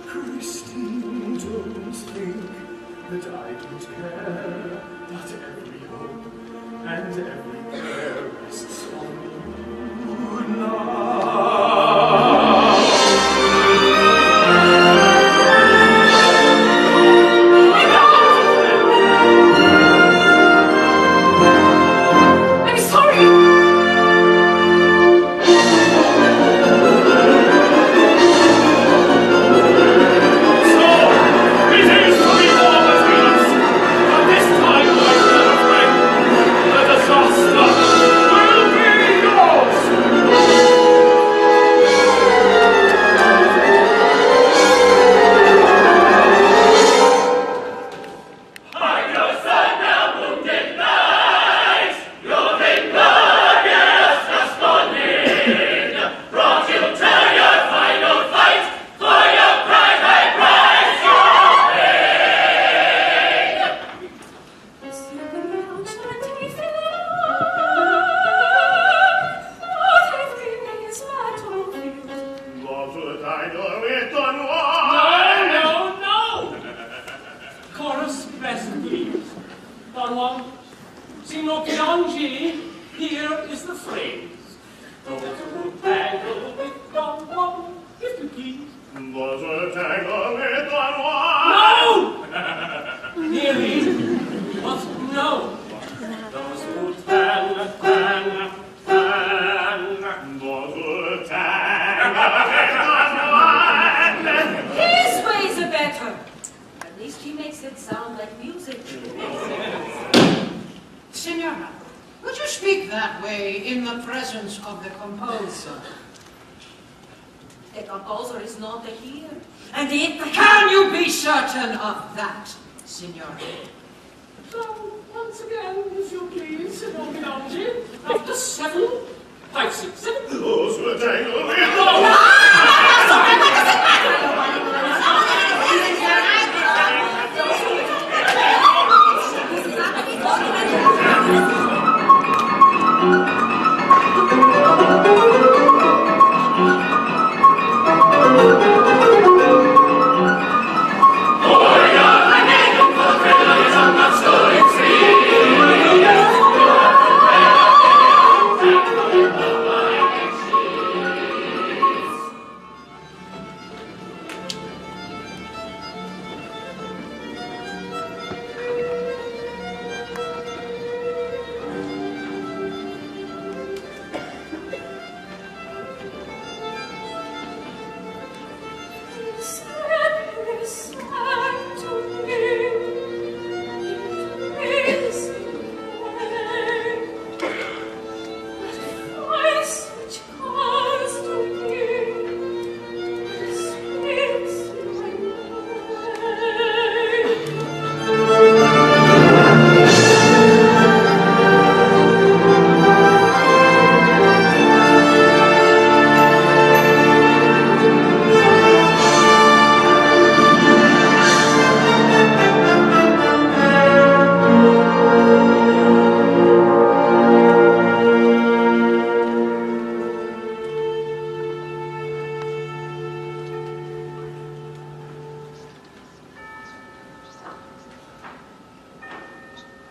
Christine, don't think that I don't care, but every hope and every prayer rests on you now. I'm sorry. Those who tangle with the one, if you please. Those who tangle with the one. No! Nearly, but no. Those who tangle. Those who tangle with the one. His ways are better. At least he makes it sound like music. Signora, would you speak that way in the presence of the composer? The composer is not here. And it... Can you be certain of that, Signora? So, once again, if you please, Signor Minaldi, after 7, 5, 6, 7. Those who tangle with the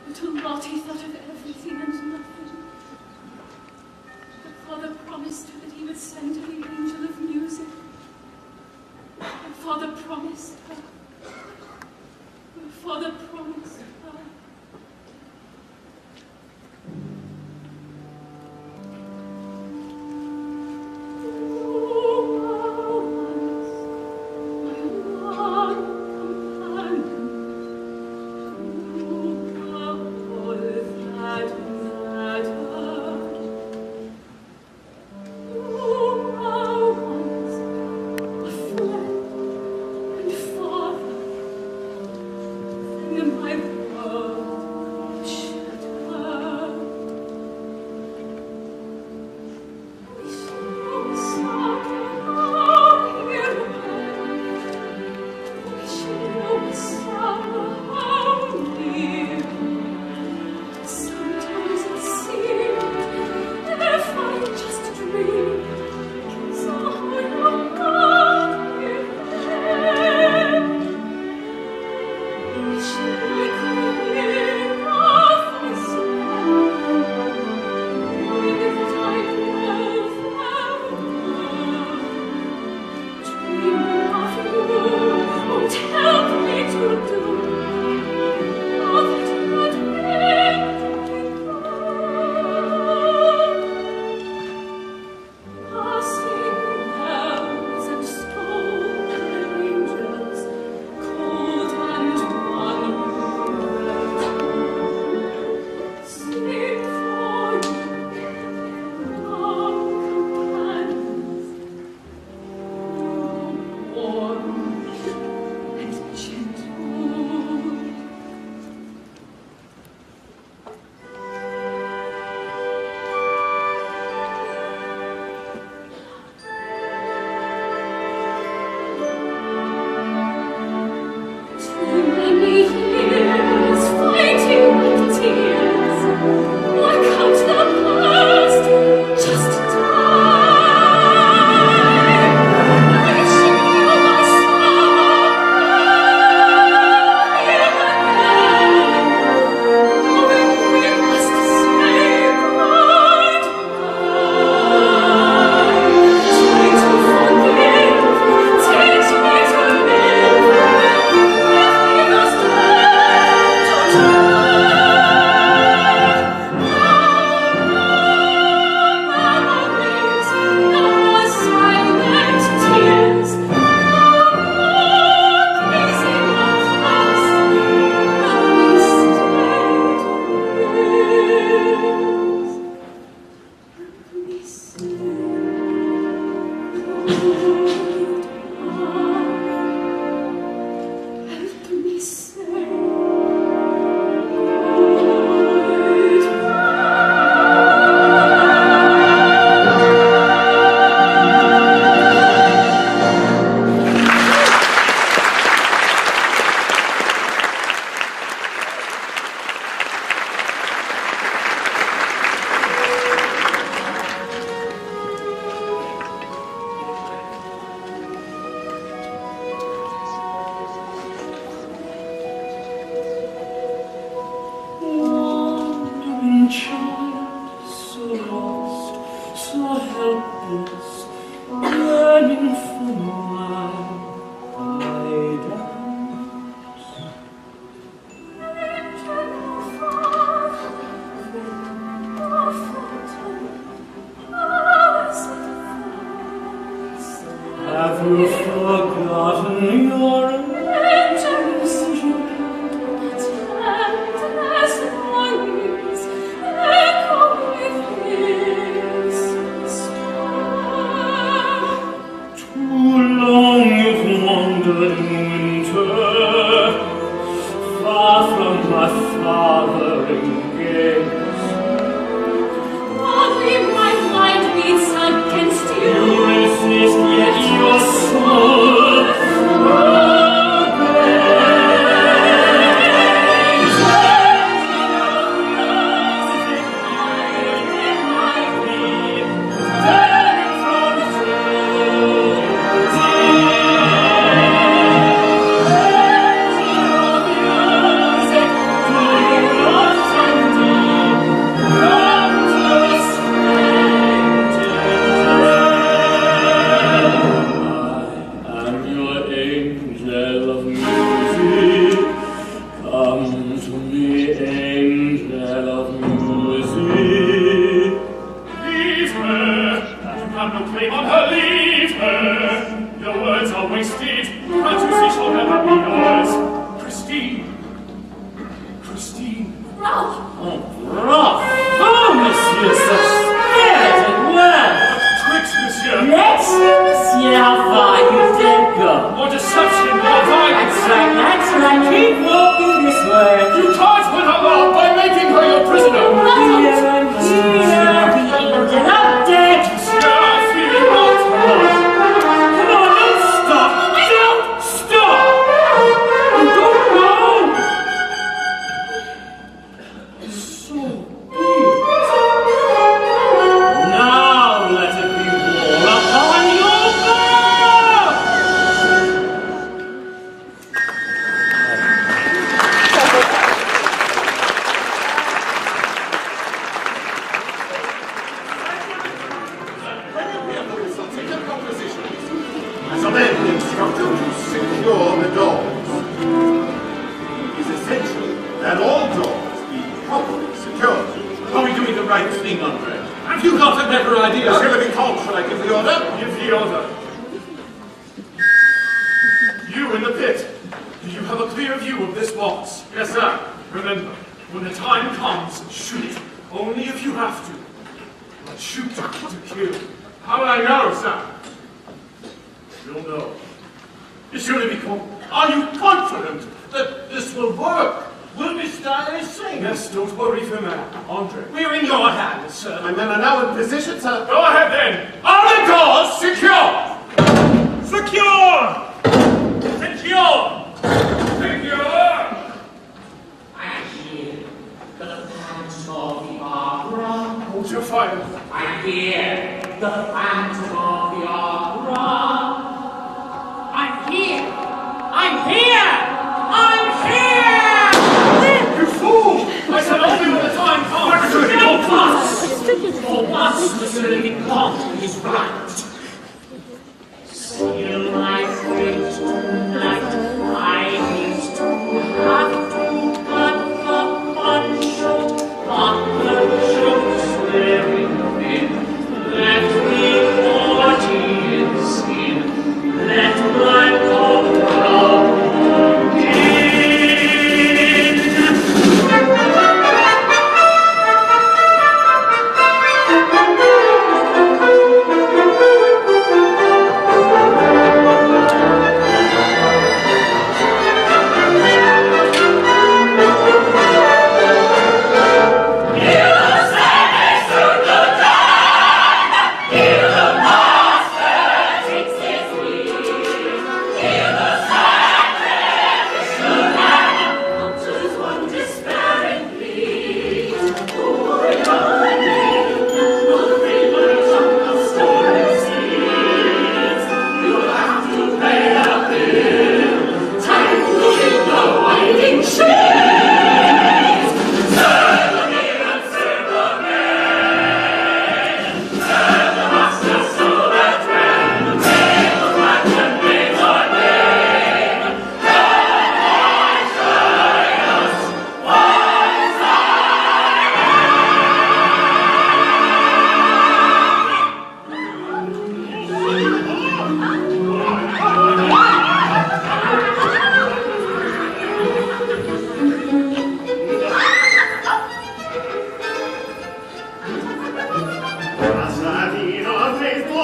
Little Lottie thought of everything and nothing. Her father promised her that he would send her the angel of music. Her father promised her. Her father promised her. Oh,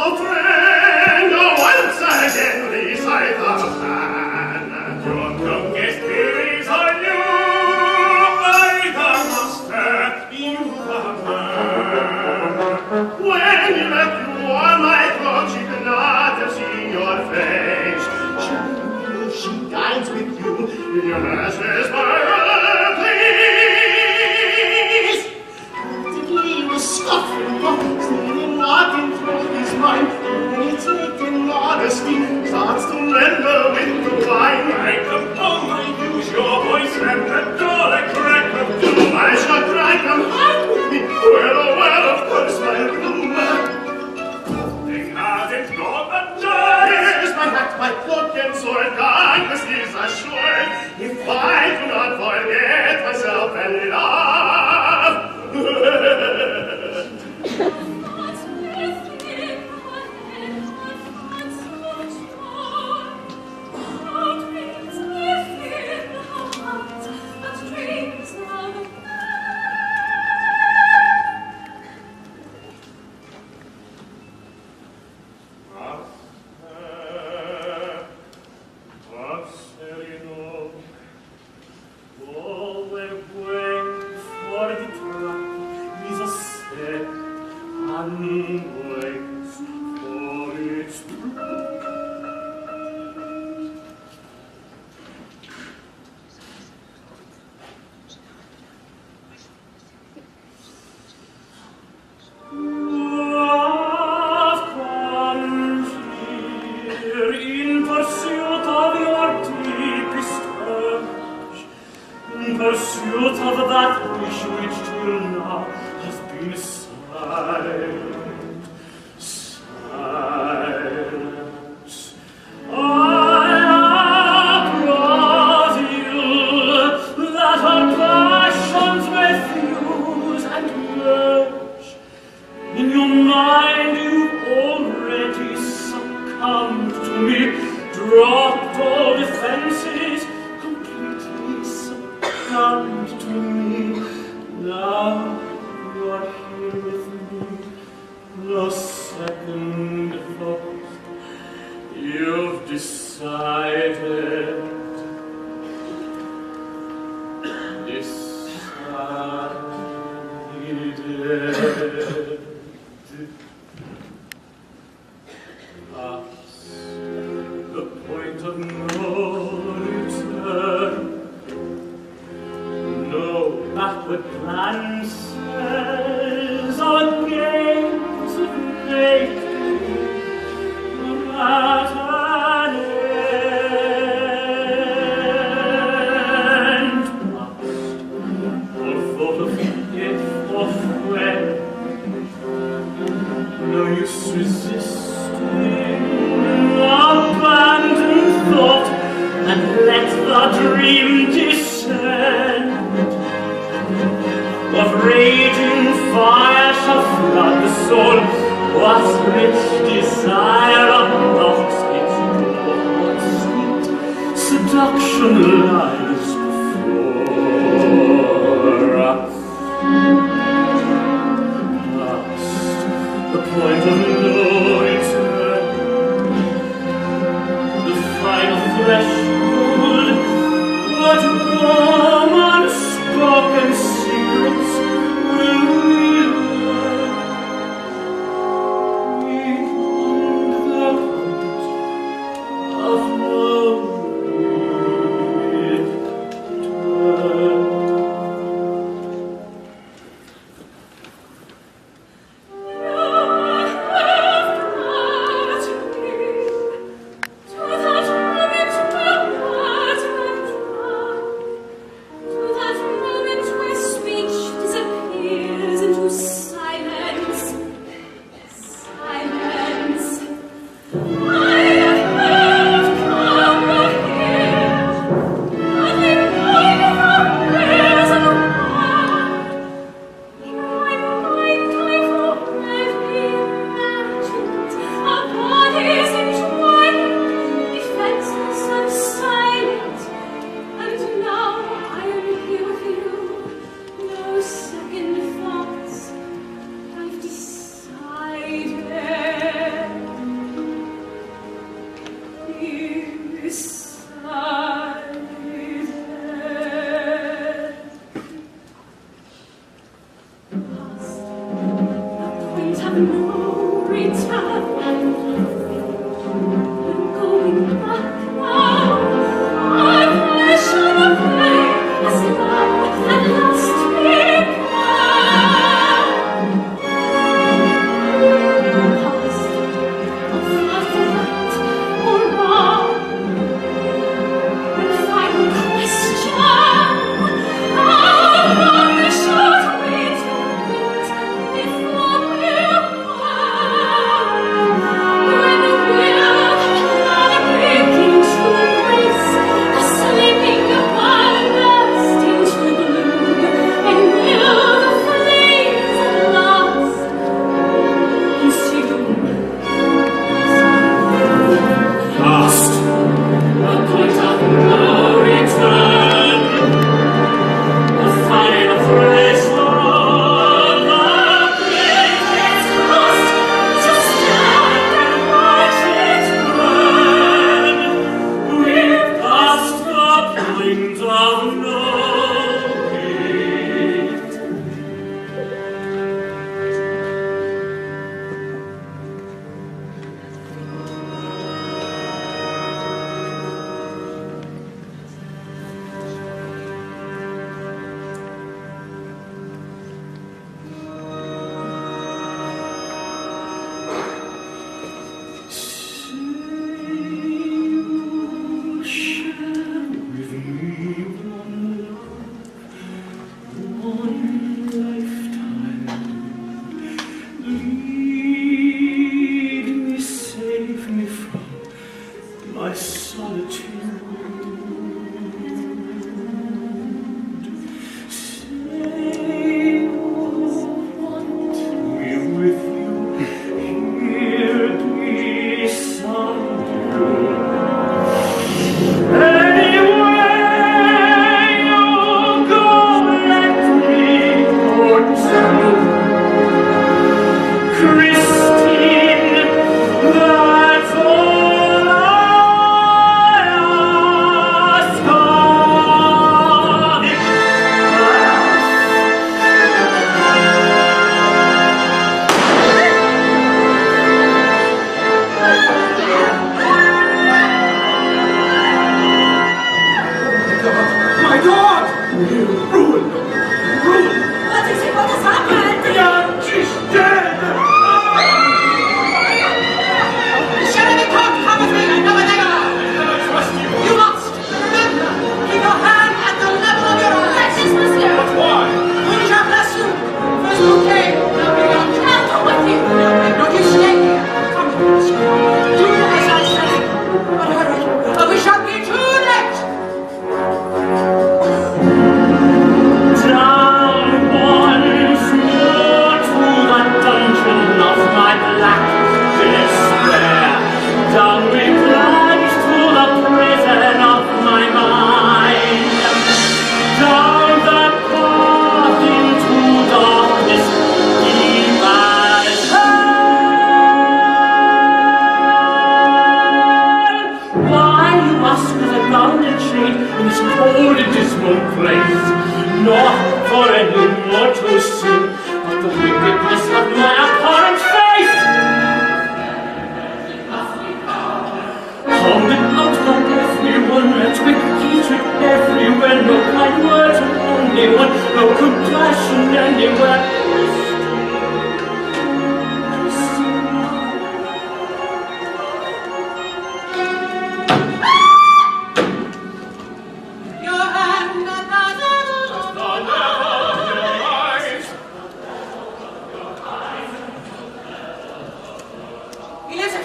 old friend, once again recite the plan. Your youngest theories are new, I the master, you the man. When you left you on my throne, she could not have seen your face. She dines with you, your masters by her, please. Practically he was scoffing, saying what enthralled his mind. Meditating modesty, starts to render with the wine. Break the bone, I use your voice, and the door, I crack of doom. I shall cry, come hide with me, well, oh, well, of course, my little man. Nothing has ignored the judge. Here's my hat, my cloak, and sword, darkness is assured. If I do not forget myself and love. What's with him, my head, my heart so torn? How dreams with him, how heart, what dreams of pursuit of that wish which till now has been silent. Silence. I applaud that our passions may fuse and merge. In your mind you've already succumbed to me, dropped all defenses, completely succumbed to me. Now you are here with me, no second thought. You've decided. The point of no return. No backward plan says our games of make at an end. Or thought of if or when. No use resisting. Abandon thought and let the dream descend. What raging fire shall flood the soul? What rich desire unlocks its door? What sweet seduction lies before us? Past the point of no return, the final threshold. What warm unspoken secrets will we learn? Beyond the hunt of no return. To that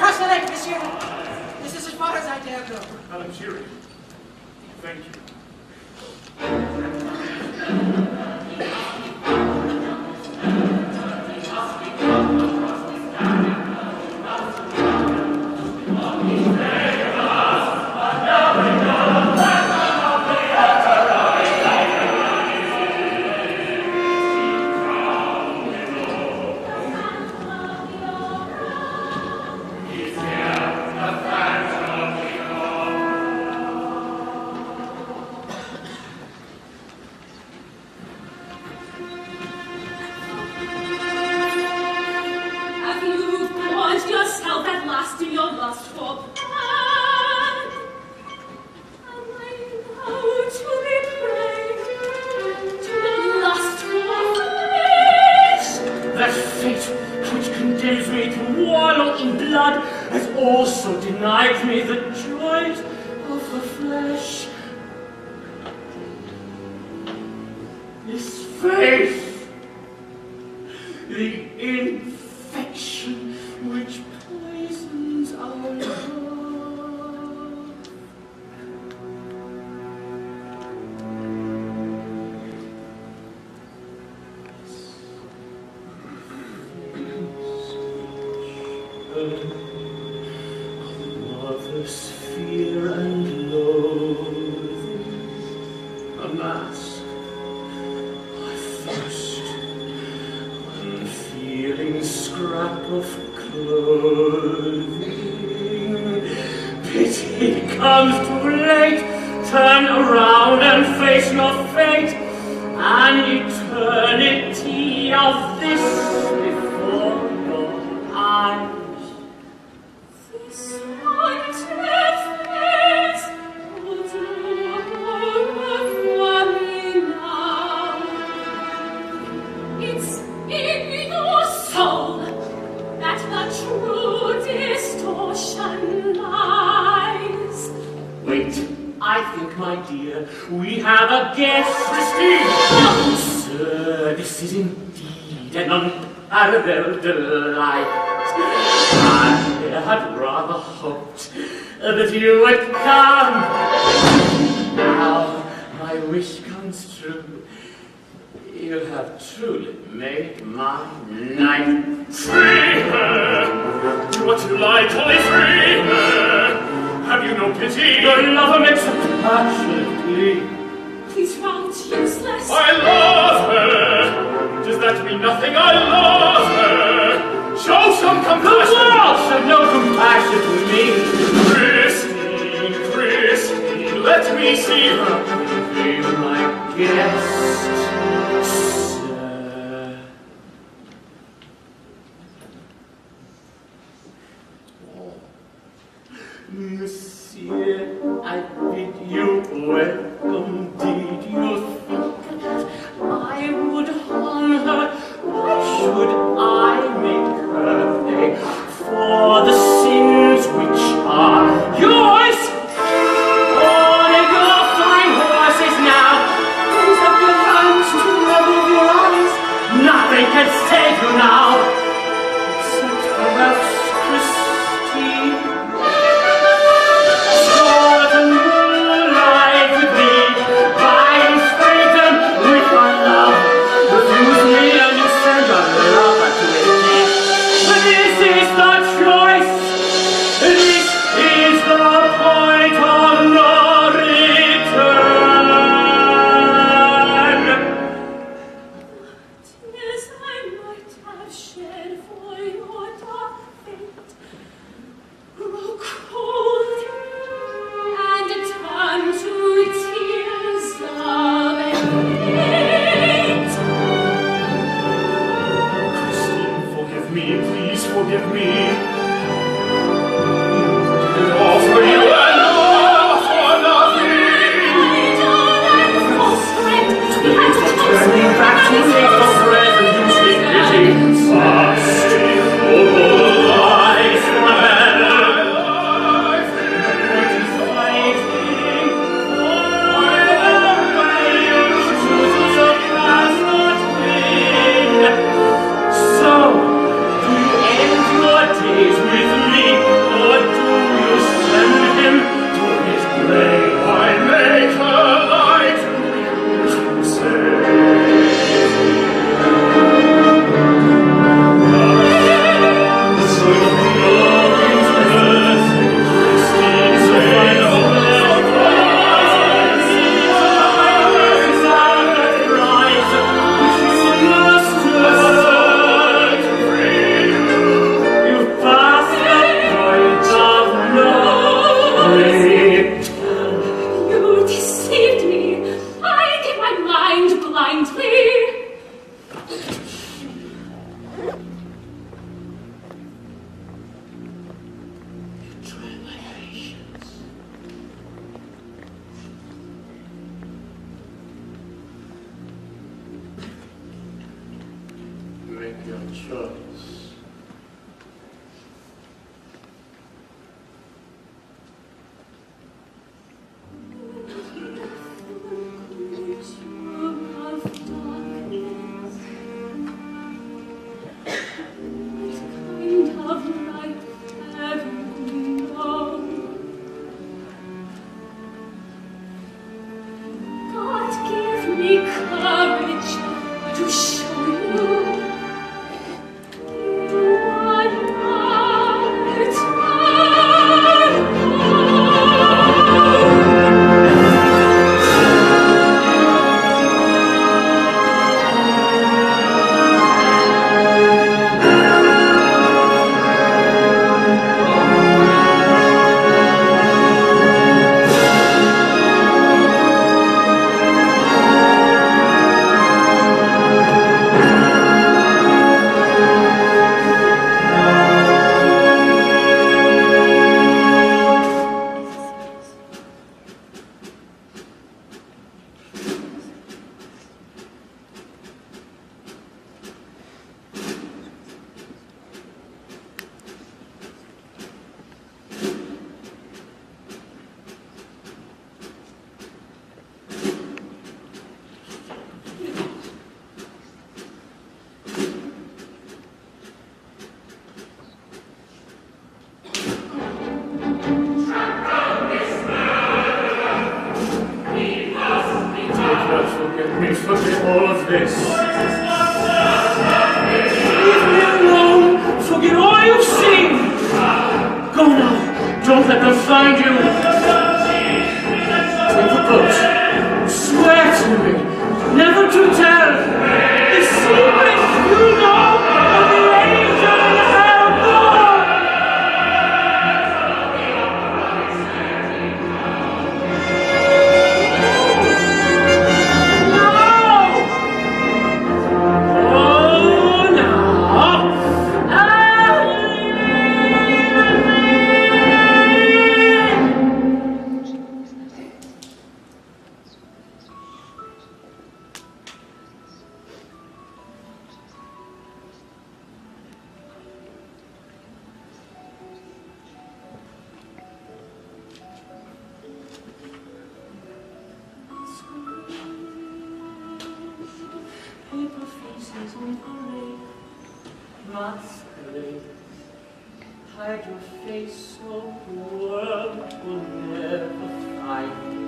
across the lake, monsieur. This is as far as I dare go. Madame Curie, thank you. Have you forged yourself at last in your lust for blood? Am I now to be prey to your lust for flesh? That fate which condemns me to wallow in blood has also denied me the joys of the flesh. This faith, the infection which poisons our love. Mother's fear and loathing, a mask, my thirst, unfeeling scrap of clothing. Pity comes too late, turn around and face your fate, an eternity of this before your eyes. This haunted face holds no horror for me now. It's in your soul that the true distortion lies. Wait, I think, my dear, we have a guest. Christine! Sir, this is indeed an unparalleled delight. I had rather hoped that you would come. Now my wish comes true. You have truly made my night. Free her! Do what you like, only free her! Have you no pity? Your lover makes a passionate plea. Please round useless. I love her! Does that mean nothing? I love her! Show some The compassion! world should know compassion to me. Christine, Christine, let me see her! Be my guest, sir. Monsieur, I bid you welcome. Did you think that I would harm her? Why should I make her pay for the sins which are yours? All of your fine horses now, raise up your hands to the level of your eyes. Nothing can save you now, except perhaps Christine. Short and life with me, bind freedom with my love. Refuse me and you send your lover to his death. But this is the choice. This is the point of no return. Tears I might have shed for your dark fate grow cold and turn to tears of hate. Christine, forgive me, please forgive me. And offer you an all for nothing. Idle and false strength, we had to Turning back to take the breath and you take pity. Fast, oh, life, my life. Fighting for the way you choose to cast not win. So, do you end your days Go now. Don't let them find you. Take the boat. Swear to me never to tell the secret you know of the angel in hellborn. Paper faces on parade, masquerade. Hide your face so the world will never find you.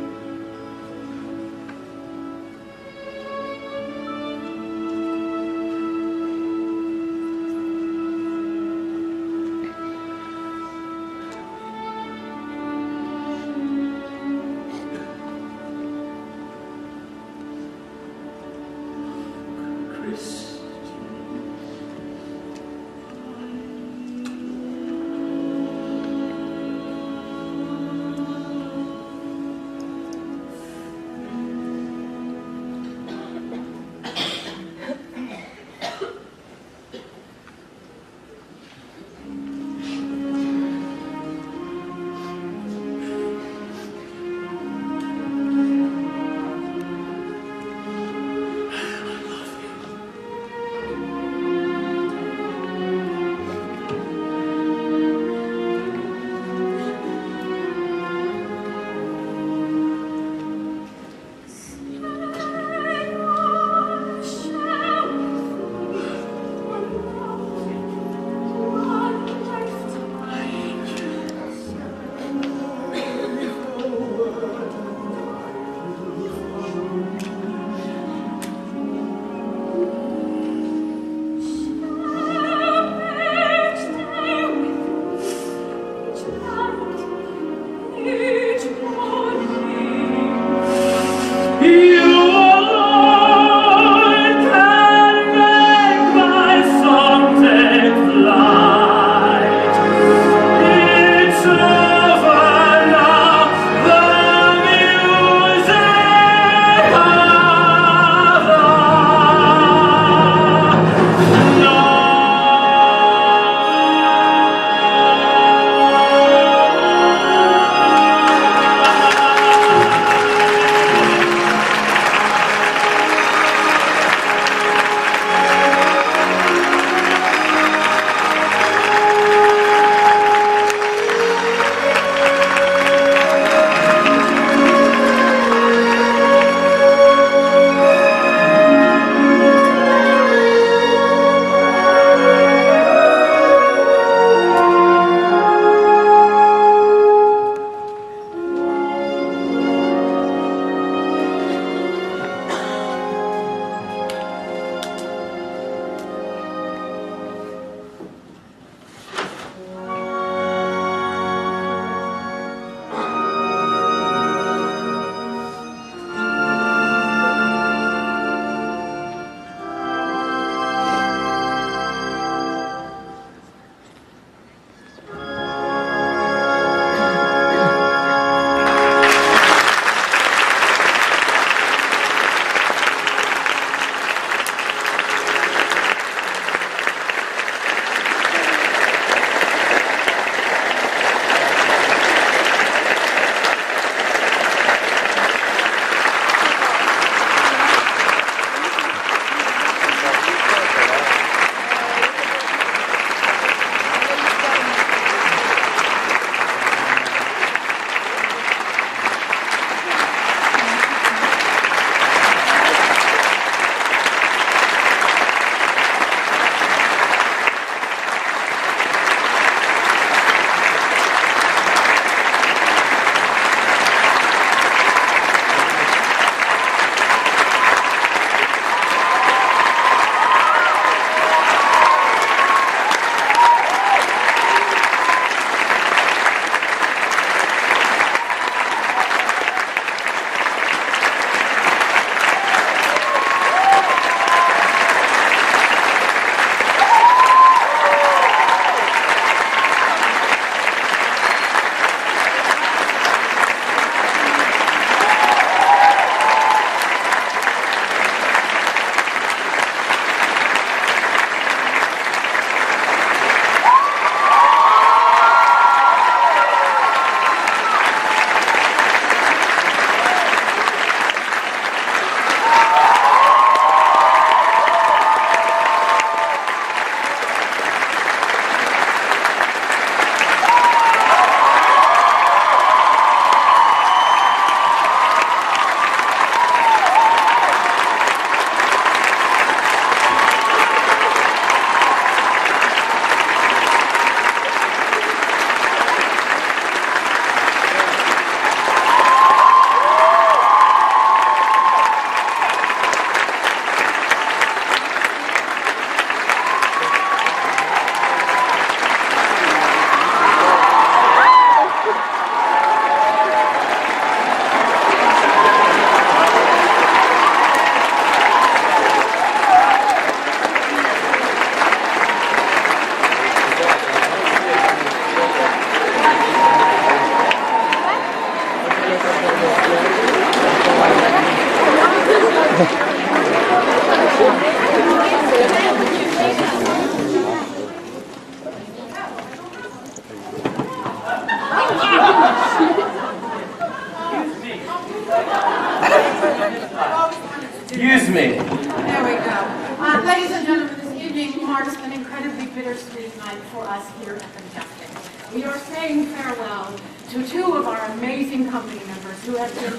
bittersweet night for us here at the Majestic. We are saying farewell to two of our amazing company members who have been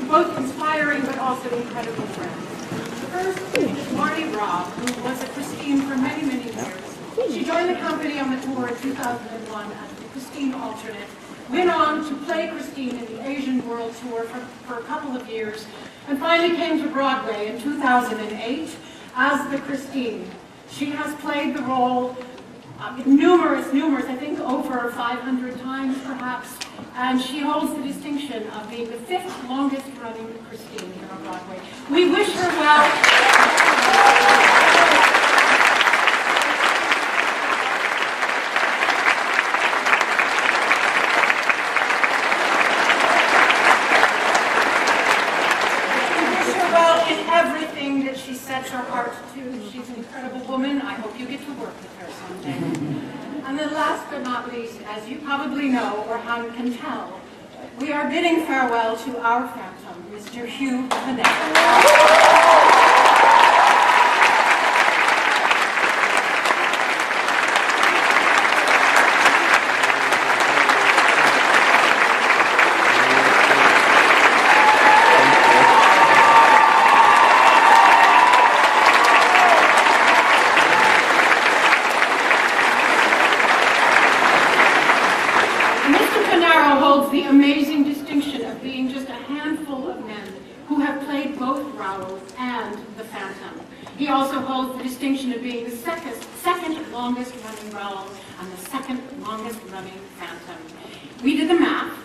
both inspiring but also incredible friends. The first is Marty Robb, who was at Christine for many, many years. She joined the company on the tour in 2001 as the Christine alternate, went on to play Christine in the Asian World Tour for a couple of years, and finally came to Broadway in 2008 as the Christine. She has played the role numerous, I think over 500 times perhaps, and she holds the distinction of being the 5th longest running Christine here on Broadway. We wish her well. Everything that she sets her heart to. She's an incredible woman. I hope you get to work with her someday. And then last but not least, as you probably know or can tell, we are bidding farewell to our phantom, Mr. Hugh Panetta. The amazing distinction of being just a handful of men who have played both Raoul and the Phantom. He also holds the distinction of being the second longest running Raoul and the second longest running Phantom. We did the math,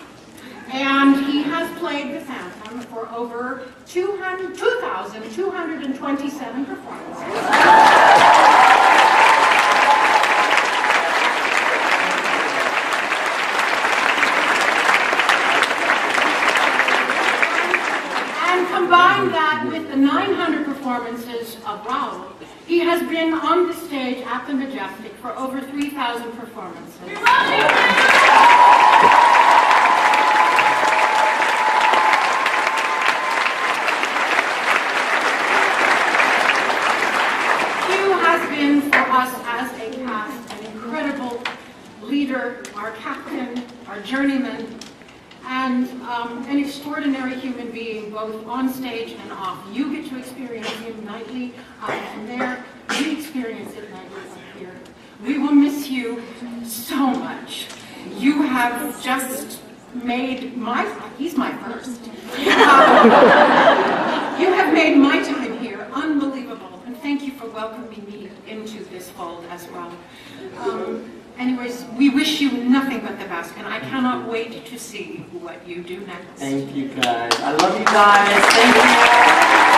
and he has played the Phantom for over 2,227 performances. Combine that with the 900 performances of Raoul, he has been on the stage at the Majestic for over 3,000 performances. Hugh has been for us as a cast an incredible leader, our captain, our journeyman, and an extraordinary human being, both on stage and off. You get to experience him nightly and there. We experience it nightly up here. We will miss you so much. You have just made he's my first. You have made my time here unbelievable, and thank you for welcoming me into this fold as well. Anyways, we wish you nothing but the best, and I cannot wait to see what you do next. Thank you, guys. I love you guys. Thank you.